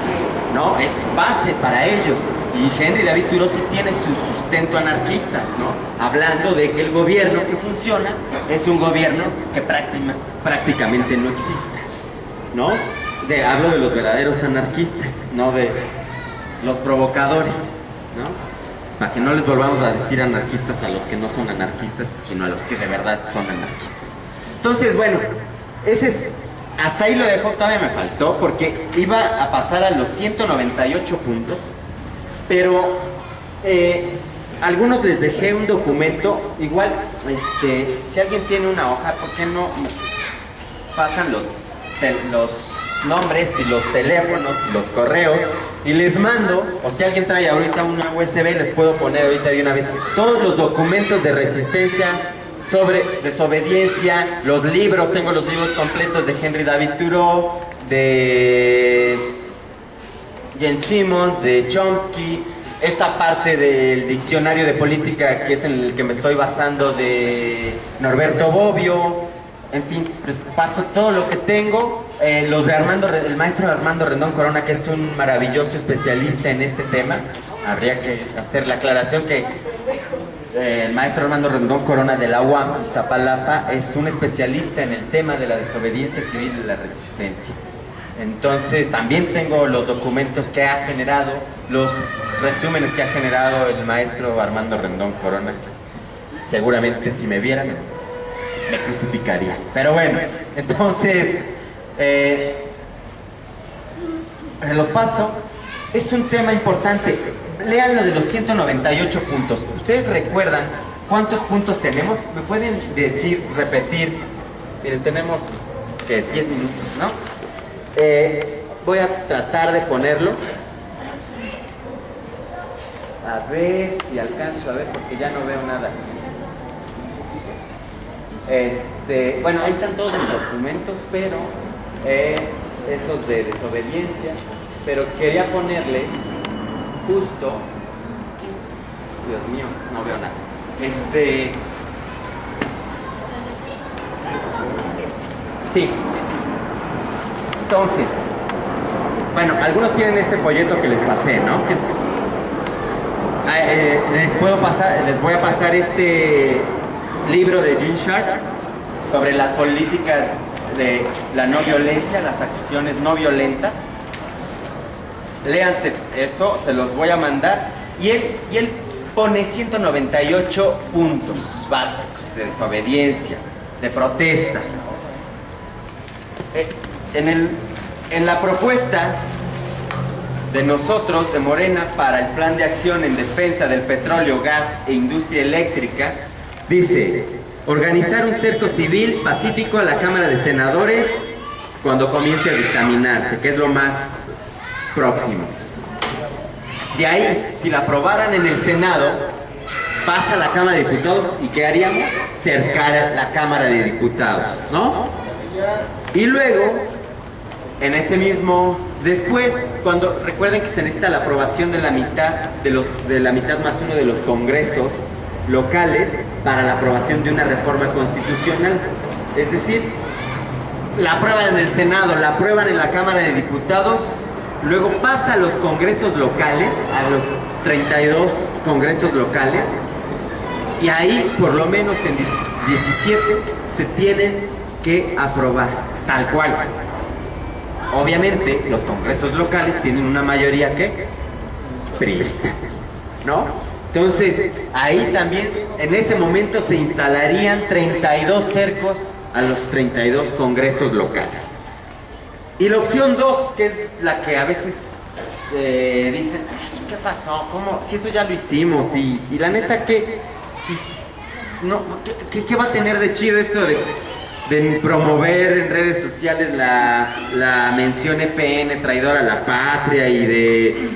¿no?, es base para ellos. Y Henry David Thoreau sí tiene su sustento anarquista, ¿no?, hablando de que el gobierno que funciona es un gobierno que prácticamente no existe, ¿no? Hablo de los verdaderos anarquistas, no de los provocadores, ¿no? Para que no les volvamos a decir anarquistas a los que no son anarquistas, sino a los que de verdad son anarquistas. Entonces, bueno, hasta ahí lo dejo. Todavía me faltó porque iba a pasar a los 198 puntos, pero algunos les dejé un documento. Igual, si alguien tiene una hoja, ¿por qué no pasan los nombres y los teléfonos y los correos y les mando? O si alguien trae ahorita una USB, les puedo poner ahorita de una vez todos los documentos de resistencia sobre desobediencia, los libros. Tengo los libros completos de Henry David Thoreau, de Jane Simmons, de Chomsky, esta parte del diccionario de política que es en el que me estoy basando, de Norberto Bobbio. En fin, les paso todo lo que tengo. Los de el maestro Armando Rendón Corona, que es un maravilloso especialista en este tema. Habría que hacer la aclaración que el maestro Armando Rendón Corona de la UAM, Iztapalapa, es un especialista en el tema de la desobediencia civil y la resistencia. Entonces también tengo los documentos que ha generado, los resúmenes que ha generado el maestro Armando Rendón Corona. Seguramente si me vieran me crucificaría. Pero bueno, entonces los paso. Es un tema importante. Lean lo de los 198 puntos. ¿Ustedes recuerdan cuántos puntos tenemos? ¿Me pueden decir, repetir? Miren, tenemos que 10 minutos, ¿no? Voy a tratar de ponerlo. A ver si alcanzo a ver, porque ya no veo nada. Bueno, ahí están todos los documentos, pero esos de desobediencia, pero quería ponerles justo, Dios mío, no veo nada. Sí. Entonces, bueno, algunos tienen este folleto que les pasé, ¿no? Que es, les voy a pasar este libro de Gene Sharp sobre las políticas de la no violencia, las acciones no violentas. Léanse eso, se los voy a mandar. Y él pone 198 puntos básicos de desobediencia, de protesta. En la propuesta de nosotros, de Morena, para el plan de acción en defensa del petróleo, gas e industria eléctrica, dice: organizar un cerco civil pacífico a la Cámara de Senadores cuando comience a dictaminarse, que es lo más próximo. De ahí, si la aprobaran en el Senado, pasa a la Cámara de Diputados. ¿Y qué haríamos? Cercar la Cámara de Diputados, ¿no? Y luego, en ese mismo, después, cuando recuerden que se necesita la aprobación de la mitad de la mitad más uno de los congresos locales para la aprobación de una reforma constitucional. Es decir, la aprueban en el Senado, la aprueban en la Cámara de Diputados, luego pasa a los congresos locales, a los 32 congresos locales, y ahí por lo menos en 17 se tienen que aprobar, tal cual. Obviamente los congresos locales tienen una mayoría que priista, ¿no? Entonces ahí también en ese momento se instalarían 32 cercos a los 32 congresos locales. Y la opción 2, que es la que a veces dicen, pues, ¿qué pasó? ¿Cómo? Si eso ya lo hicimos, y la neta que pues, no, ¿qué va a tener de chido esto de promover en redes sociales la mención EPN, traidora a la patria, y de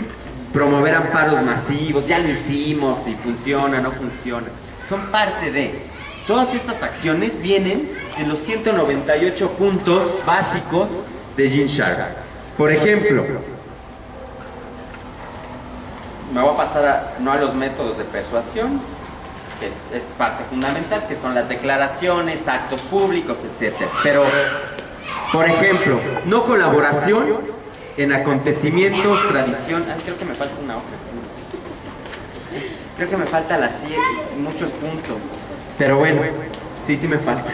promover amparos masivos? Ya lo hicimos, y funciona, no funciona. Son parte de... Todas estas acciones vienen de los 198 puntos básicos de Gene Sharp. Por ejemplo, me voy a pasar no a los métodos de persuasión, que es parte fundamental, que son las declaraciones, actos públicos, etc. Pero, por ejemplo, no colaboración en acontecimientos, tradición... creo que me falta una hoja. Creo que me falta muchos puntos. Pero bueno, sí me falta.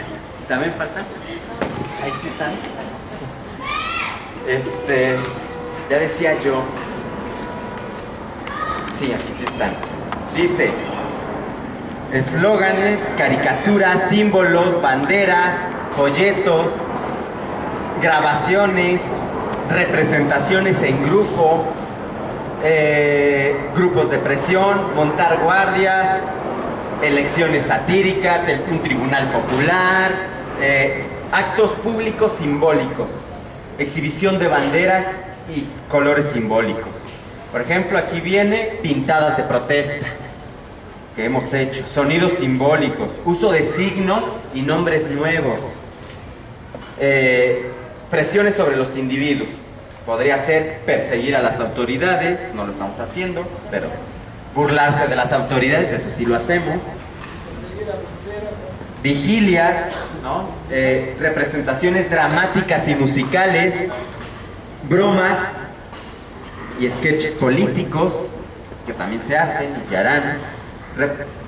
¿También faltan? Ahí sí están. Ya decía yo. Sí, aquí sí están. Dice: eslóganes, caricaturas, símbolos, banderas, folletos, grabaciones, representaciones en grupo, grupos de presión, montar guardias, elecciones satíricas, un tribunal popular, actos públicos simbólicos, exhibición de banderas y colores simbólicos. Por ejemplo, aquí viene pintadas de protesta que hemos hecho, sonidos simbólicos, uso de signos y nombres nuevos, presiones sobre los individuos. Podría ser perseguir a las autoridades, no lo estamos haciendo, pero burlarse de las autoridades, eso sí lo hacemos. Vigilias, ¿no? Representaciones dramáticas y musicales, bromas y sketches políticos, que también se hacen y se harán.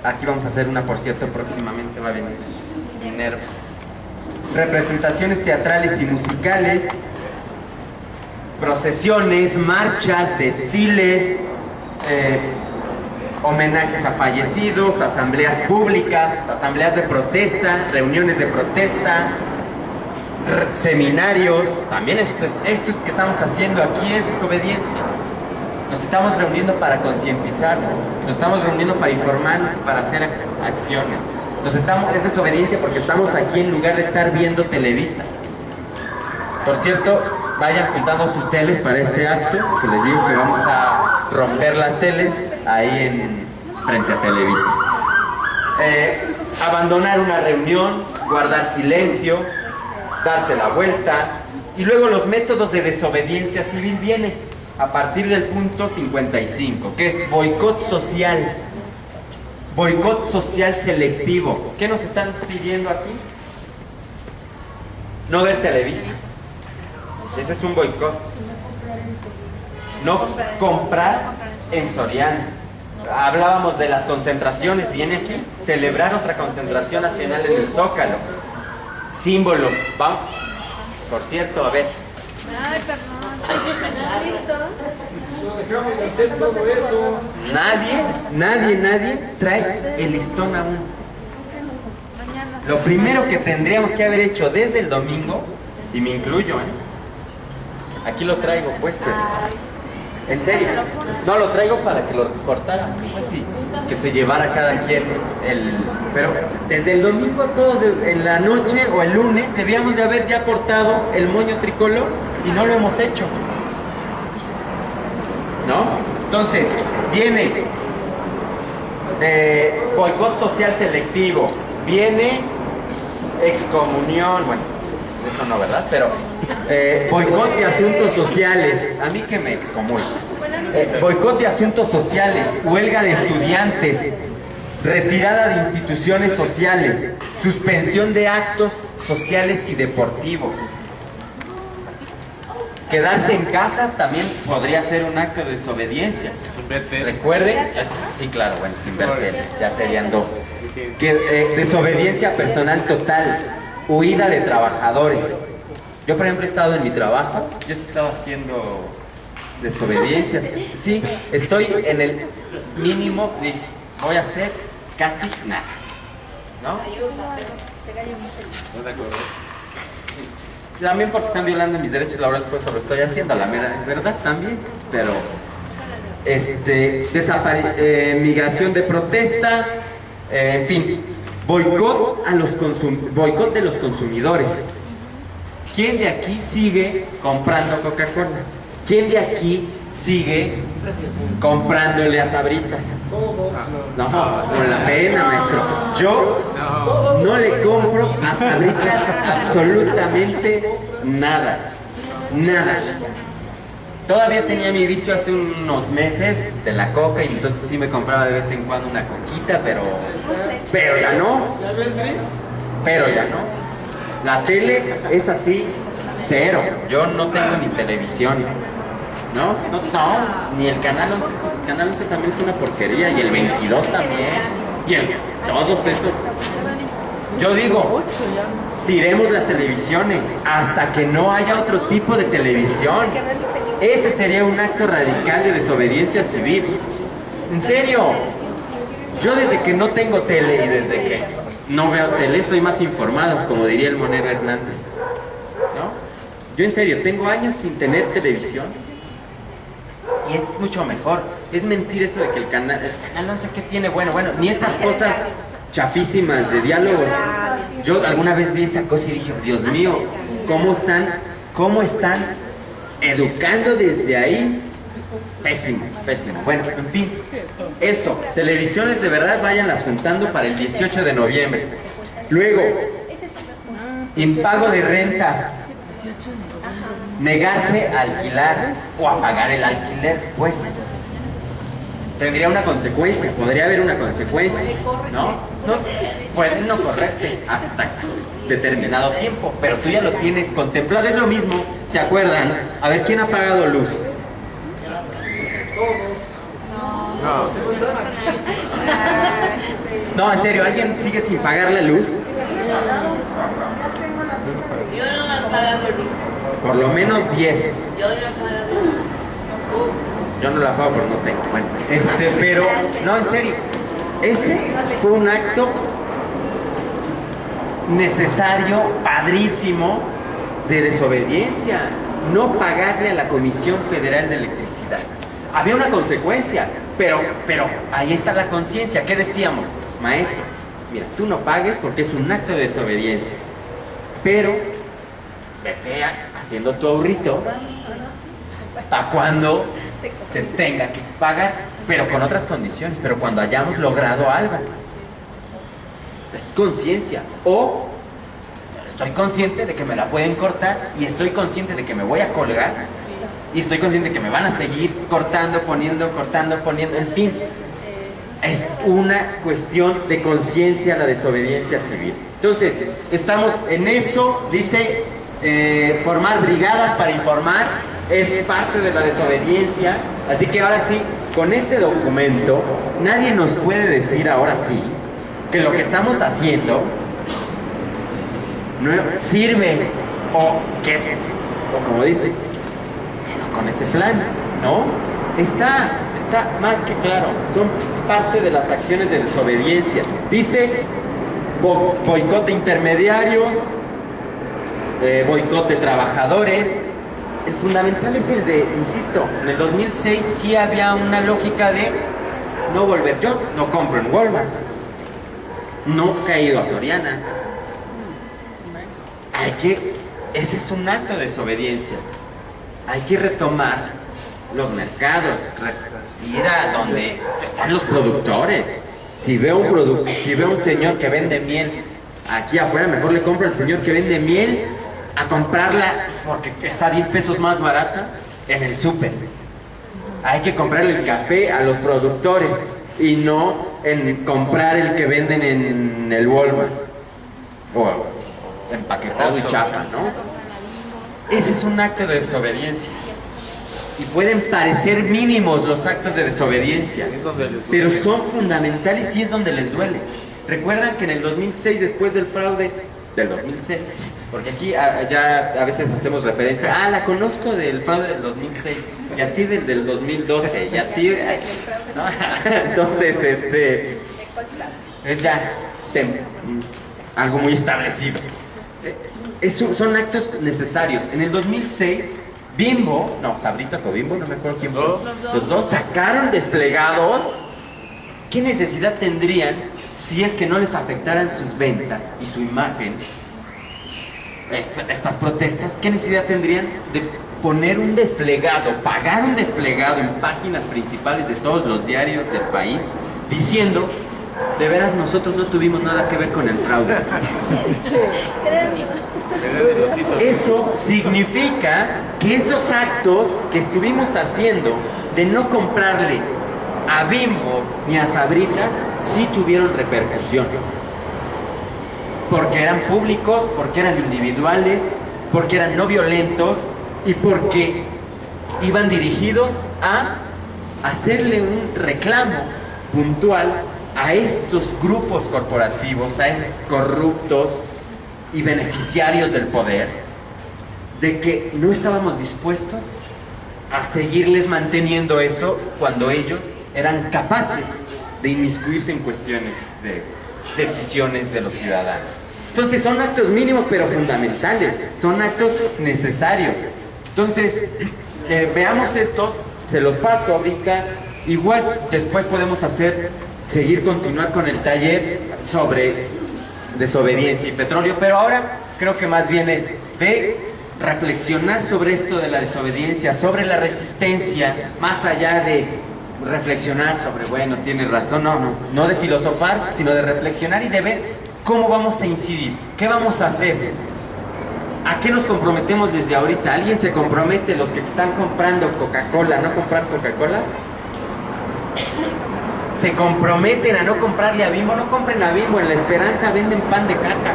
Aquí vamos a hacer una, por cierto, próximamente va a venir dinero. Representaciones teatrales y musicales, procesiones, marchas, desfiles, homenajes a fallecidos, asambleas públicas, asambleas de protesta, reuniones de protesta, seminarios. También esto que estamos haciendo aquí es desobediencia. Nos estamos reuniendo para concientizarnos, nos estamos reuniendo para informarnos, para hacer acciones. Es desobediencia porque estamos aquí en lugar de estar viendo Televisa. Por cierto, vayan juntando sus teles para este acto, que les digo que vamos a romper las teles ahí frente a Televisa. Abandonar una reunión, guardar silencio, darse la vuelta, y luego los métodos de desobediencia civil vienen a partir del punto 55, que es boicot social. Boicot social selectivo. ¿Qué nos están pidiendo aquí? No ver Televisa. Ese es un boicot. No comprar en Soriana. Hablábamos de las concentraciones, viene aquí. Celebrar otra concentración nacional en el Zócalo. Símbolos. Vamos. Por cierto, a ver. Ay, perdón. ¿Listo? Nos dejamos de hacer todo eso. Nadie trae el listón aún. Lo primero que tendríamos que haber hecho desde el domingo, y me incluyo, aquí lo traigo puesto. En serio, no lo traigo para que lo cortaran, pues sí, que se llevara cada quien pero desde el domingo todos en la noche o el lunes debíamos de haber ya portado el moño tricolor y no lo hemos hecho, ¿no? Entonces viene boicot social selectivo, viene excomunión, bueno, eso no, ¿verdad? Pero boicot de asuntos sociales, a mí que me excomulga. Boicot de asuntos sociales, huelga de estudiantes, retirada de instituciones sociales, suspensión de actos sociales y deportivos. Quedarse en casa también podría ser un acto de desobediencia. Recuerden, sí, claro, bueno, sin ver tele, ya serían dos. Desobediencia personal total, huida de trabajadores. Yo, por ejemplo, he estado en mi trabajo, yo he estado haciendo desobediencias. Sí, estoy en el mínimo, voy a hacer casi nada, ¿no? También porque están violando mis derechos laborales, pues eso lo estoy haciendo, la mera verdad también, pero migración de protesta, en fin, boicot de los consumidores. ¿Quién de aquí sigue comprando Coca-Cola? ¿Quién de aquí sigue comprándole a Sabritas? No, con la pena, maestro. Yo no le compro a Sabritas absolutamente nada. Nada. Todavía tenía mi vicio hace unos meses de la coca y entonces sí me compraba de vez en cuando una coquita, pero ya no. Pero ya no. La tele es así, cero. Yo no tengo ni televisión. No, ni el Canal 11. El Canal 11 también es una porquería. Y el 22 también. Y todos esos. Yo digo, tiremos las televisiones hasta que no haya otro tipo de televisión. Ese sería un acto radical de desobediencia civil. En serio. Yo desde que no tengo tele y desde que no veo tele estoy más informado, como diría el Monero Hernández, ¿no? Yo en serio, tengo años sin tener televisión y es mucho mejor. Es mentir esto de que el canal 11 ¿qué tiene? Bueno, ni estas cosas chafísimas de diálogos. Yo alguna vez vi esa cosa y dije, Dios mío, ¿cómo están educando desde ahí? Pésimo. Bueno, en fin, eso, televisiones de verdad váyanlas juntando para el 18 de noviembre. Luego, impago de rentas, negarse a alquilar o a pagar el alquiler, pues tendría una consecuencia, podría haber una consecuencia, ¿no? Pueden no correrte hasta determinado tiempo, pero tú ya lo tienes contemplado. Es lo mismo, ¿se acuerdan? A ver, ¿quién ha pagado luz? No, en serio, ¿alguien sigue sin pagar la luz? Yo no he pagado luz. Por lo menos 10. Yo no he pagado luz. Yo no la pago porque no tengo. Bueno, pero, no, en serio, ese fue un acto necesario, padrísimo, de desobediencia. No pagarle a la Comisión Federal de Electricidad. Había una consecuencia, pero ahí está la conciencia. ¿Qué decíamos? Maestro, mira, tú no pagues porque es un acto de desobediencia, pero vete haciendo tu ahorrito a cuando se tenga que pagar, pero con otras condiciones, pero cuando hayamos logrado algo. Es conciencia. O estoy consciente de que me la pueden cortar y estoy consciente de que me voy a colgar y estoy consciente de que me van a seguir cortando, poniendo, en fin. Es una cuestión de conciencia la desobediencia civil. Entonces, estamos en eso, dice, formar brigadas para informar, es parte de la desobediencia. Así que ahora sí, con este documento, nadie nos puede decir ahora sí que lo que estamos haciendo no sirve o como dice, con ese plan, ¿no? Está más que claro, son parte de las acciones de desobediencia. Dice boicot de intermediarios, boicot de trabajadores. El fundamental es el de, insisto, en el 2006 sí había una lógica de no volver. Yo no compro en Walmart, nunca he ido a Soriana. Ese es un acto de desobediencia. Hay que retomar los mercados, ir a donde están los productores. Si veo un señor que vende miel aquí afuera, mejor le compro al señor que vende miel a comprarla porque está 10 pesos más barata en el súper. Hay que comprarle el café a los productores y no en comprar el que venden en el Walmart o empaquetado y chafa, ¿no? ese es un acto de desobediencia. Y pueden parecer mínimos los actos de desobediencia, pero son fundamentales y es donde les duele. Recuerdan que en el 2006, después del fraude del 2006, porque aquí ya a veces hacemos referencia, la conozco del fraude del 2006, y a ti del 2012, y a ti... ¿no? Entonces, es ya algo muy establecido. Son actos necesarios. En el 2006, Sabritas o Bimbo, no me acuerdo quién fue. Los dos sacaron desplegados. ¿Qué necesidad tendrían si es que no les afectaran sus ventas y su imagen? Estas protestas, ¿qué necesidad tendrían de poner un desplegado, pagar un desplegado en páginas principales de todos los diarios del país, diciendo, de veras nosotros no tuvimos nada que ver con el fraude? Eso significa que esos actos que estuvimos haciendo de no comprarle a Bimbo ni a Sabritas sí tuvieron repercusión, porque eran públicos, porque eran individuales, porque eran no violentos y porque iban dirigidos a hacerle un reclamo puntual a estos grupos corporativos, a estos corruptos y beneficiarios del poder, de que no estábamos dispuestos a seguirles manteniendo eso cuando ellos eran capaces de inmiscuirse en cuestiones de decisiones de los ciudadanos. Entonces son actos mínimos pero fundamentales, son actos necesarios. Entonces, veamos estos, se los paso ahorita, igual después podemos continuar con el taller sobre desobediencia y petróleo, pero ahora creo que más bien es de reflexionar sobre esto de la desobediencia, sobre la resistencia, más allá de reflexionar sobre, bueno, tiene razón, no de filosofar, sino de reflexionar y de ver cómo vamos a incidir, qué vamos a hacer, a qué nos comprometemos desde ahorita. ¿Alguien se compromete, los que están comprando Coca-Cola, no comprar Coca-Cola? Se comprometen a no comprarle a Bimbo, no compren a Bimbo, en La Esperanza venden pan de caca.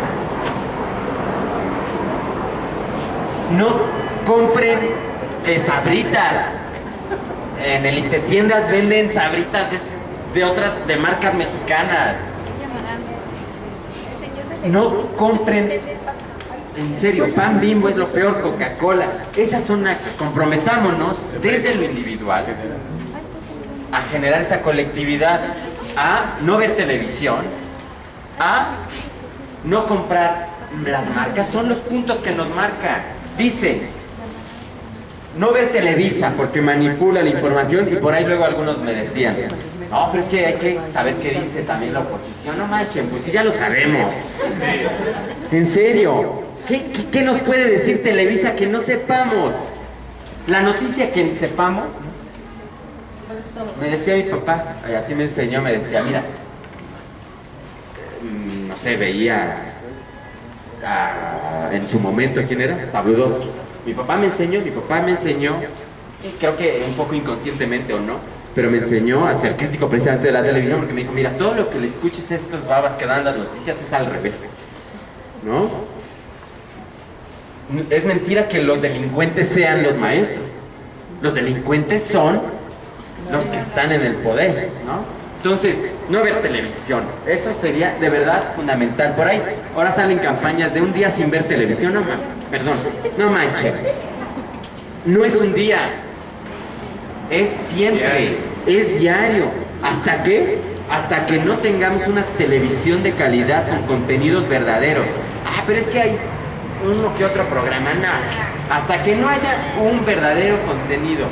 No compren Sabritas. En el Istetiendas venden Sabritas de marcas mexicanas. No compren, en serio, pan Bimbo es lo peor, Coca-Cola. Esas son actos. Comprometámonos desde lo individual a generar esa colectividad, a no ver televisión, a no comprar las marcas. Son los puntos que nos marca. Dice, no ver Televisa porque manipula la información, y por ahí luego algunos me decían, no, pero es que hay que saber qué dice también la oposición. No manchen, pues sí, ya lo sabemos. En serio, ¿qué nos puede decir Televisa que no sepamos? La noticia que sepamos. Me decía mi papá, así me enseñó, me decía, mira, no sé, veía en su momento, ¿quién era? Sabludowski. Mi papá me enseñó, creo que un poco inconscientemente o no, pero me enseñó a ser crítico precisamente de la televisión, porque me dijo, mira, todo lo que le escuches a estos babas que dan las noticias es al revés, ¿no? Es mentira que los delincuentes sean los maestros. Los delincuentes son los que están en el poder, ¿no? Entonces, no ver televisión, eso sería de verdad fundamental. Por ahí, ahora salen campañas de un día sin ver televisión, no manches. No es un día, es siempre, es diario. ¿Hasta qué? Hasta que no tengamos una televisión de calidad con contenidos verdaderos. Pero es que hay uno que otro programa, no. Hasta que no haya un verdadero contenido.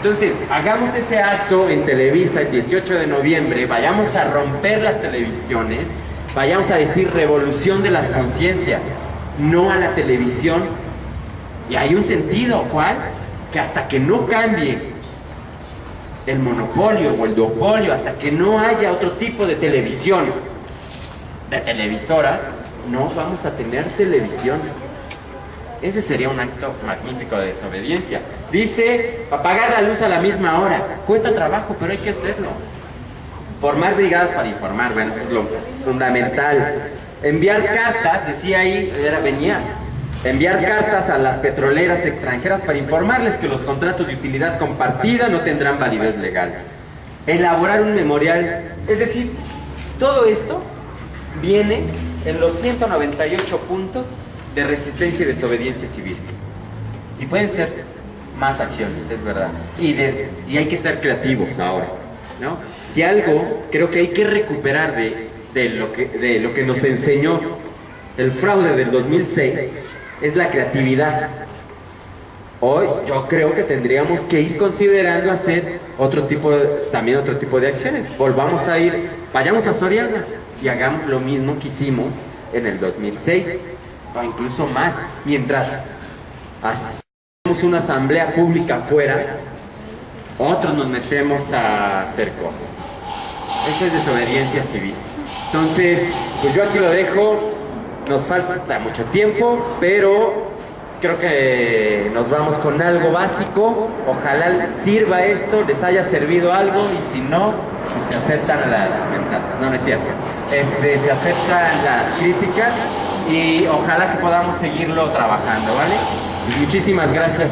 Entonces, hagamos ese acto en Televisa el 18 de noviembre, vayamos a romper las televisiones, vayamos a decir revolución de las conciencias, no a la televisión. Y hay un sentido, ¿cuál? Que hasta que no cambie el monopolio o el duopolio, hasta que no haya otro tipo de televisión, de televisoras, no vamos a tener televisión. Ese sería un acto magnífico de desobediencia. Dice, apagar la luz a la misma hora. Cuesta trabajo, pero hay que hacerlo. Formar brigadas para informar, bueno, eso es lo fundamental. Enviar cartas, decía ahí, venía enviar cartas a las petroleras extranjeras para informarles que los contratos de utilidad compartida no tendrán validez legal, elaborar un memorial, es decir, todo esto viene en los 198 puntos de resistencia y desobediencia civil. Y pueden ser más acciones, es verdad. Y hay que ser creativos ahora, ¿no? Si algo creo que hay que recuperar de lo que nos enseñó el fraude del 2006 es la creatividad. Hoy yo creo que tendríamos que ir considerando hacer también otro tipo de acciones. Vayamos a Soriana y hagamos lo mismo que hicimos en el 2006 o incluso más, mientras hacemos una asamblea pública afuera, otros nos metemos a hacer cosas. Eso es desobediencia civil. Entonces, pues yo aquí lo dejo, nos falta mucho tiempo, pero creo que nos vamos con algo básico. Ojalá sirva esto, les haya servido algo, y si no, pues se aceptan las mentadas. No es cierto. Se aceptan las críticas y ojalá que podamos seguirlo trabajando, ¿vale? Muchísimas gracias.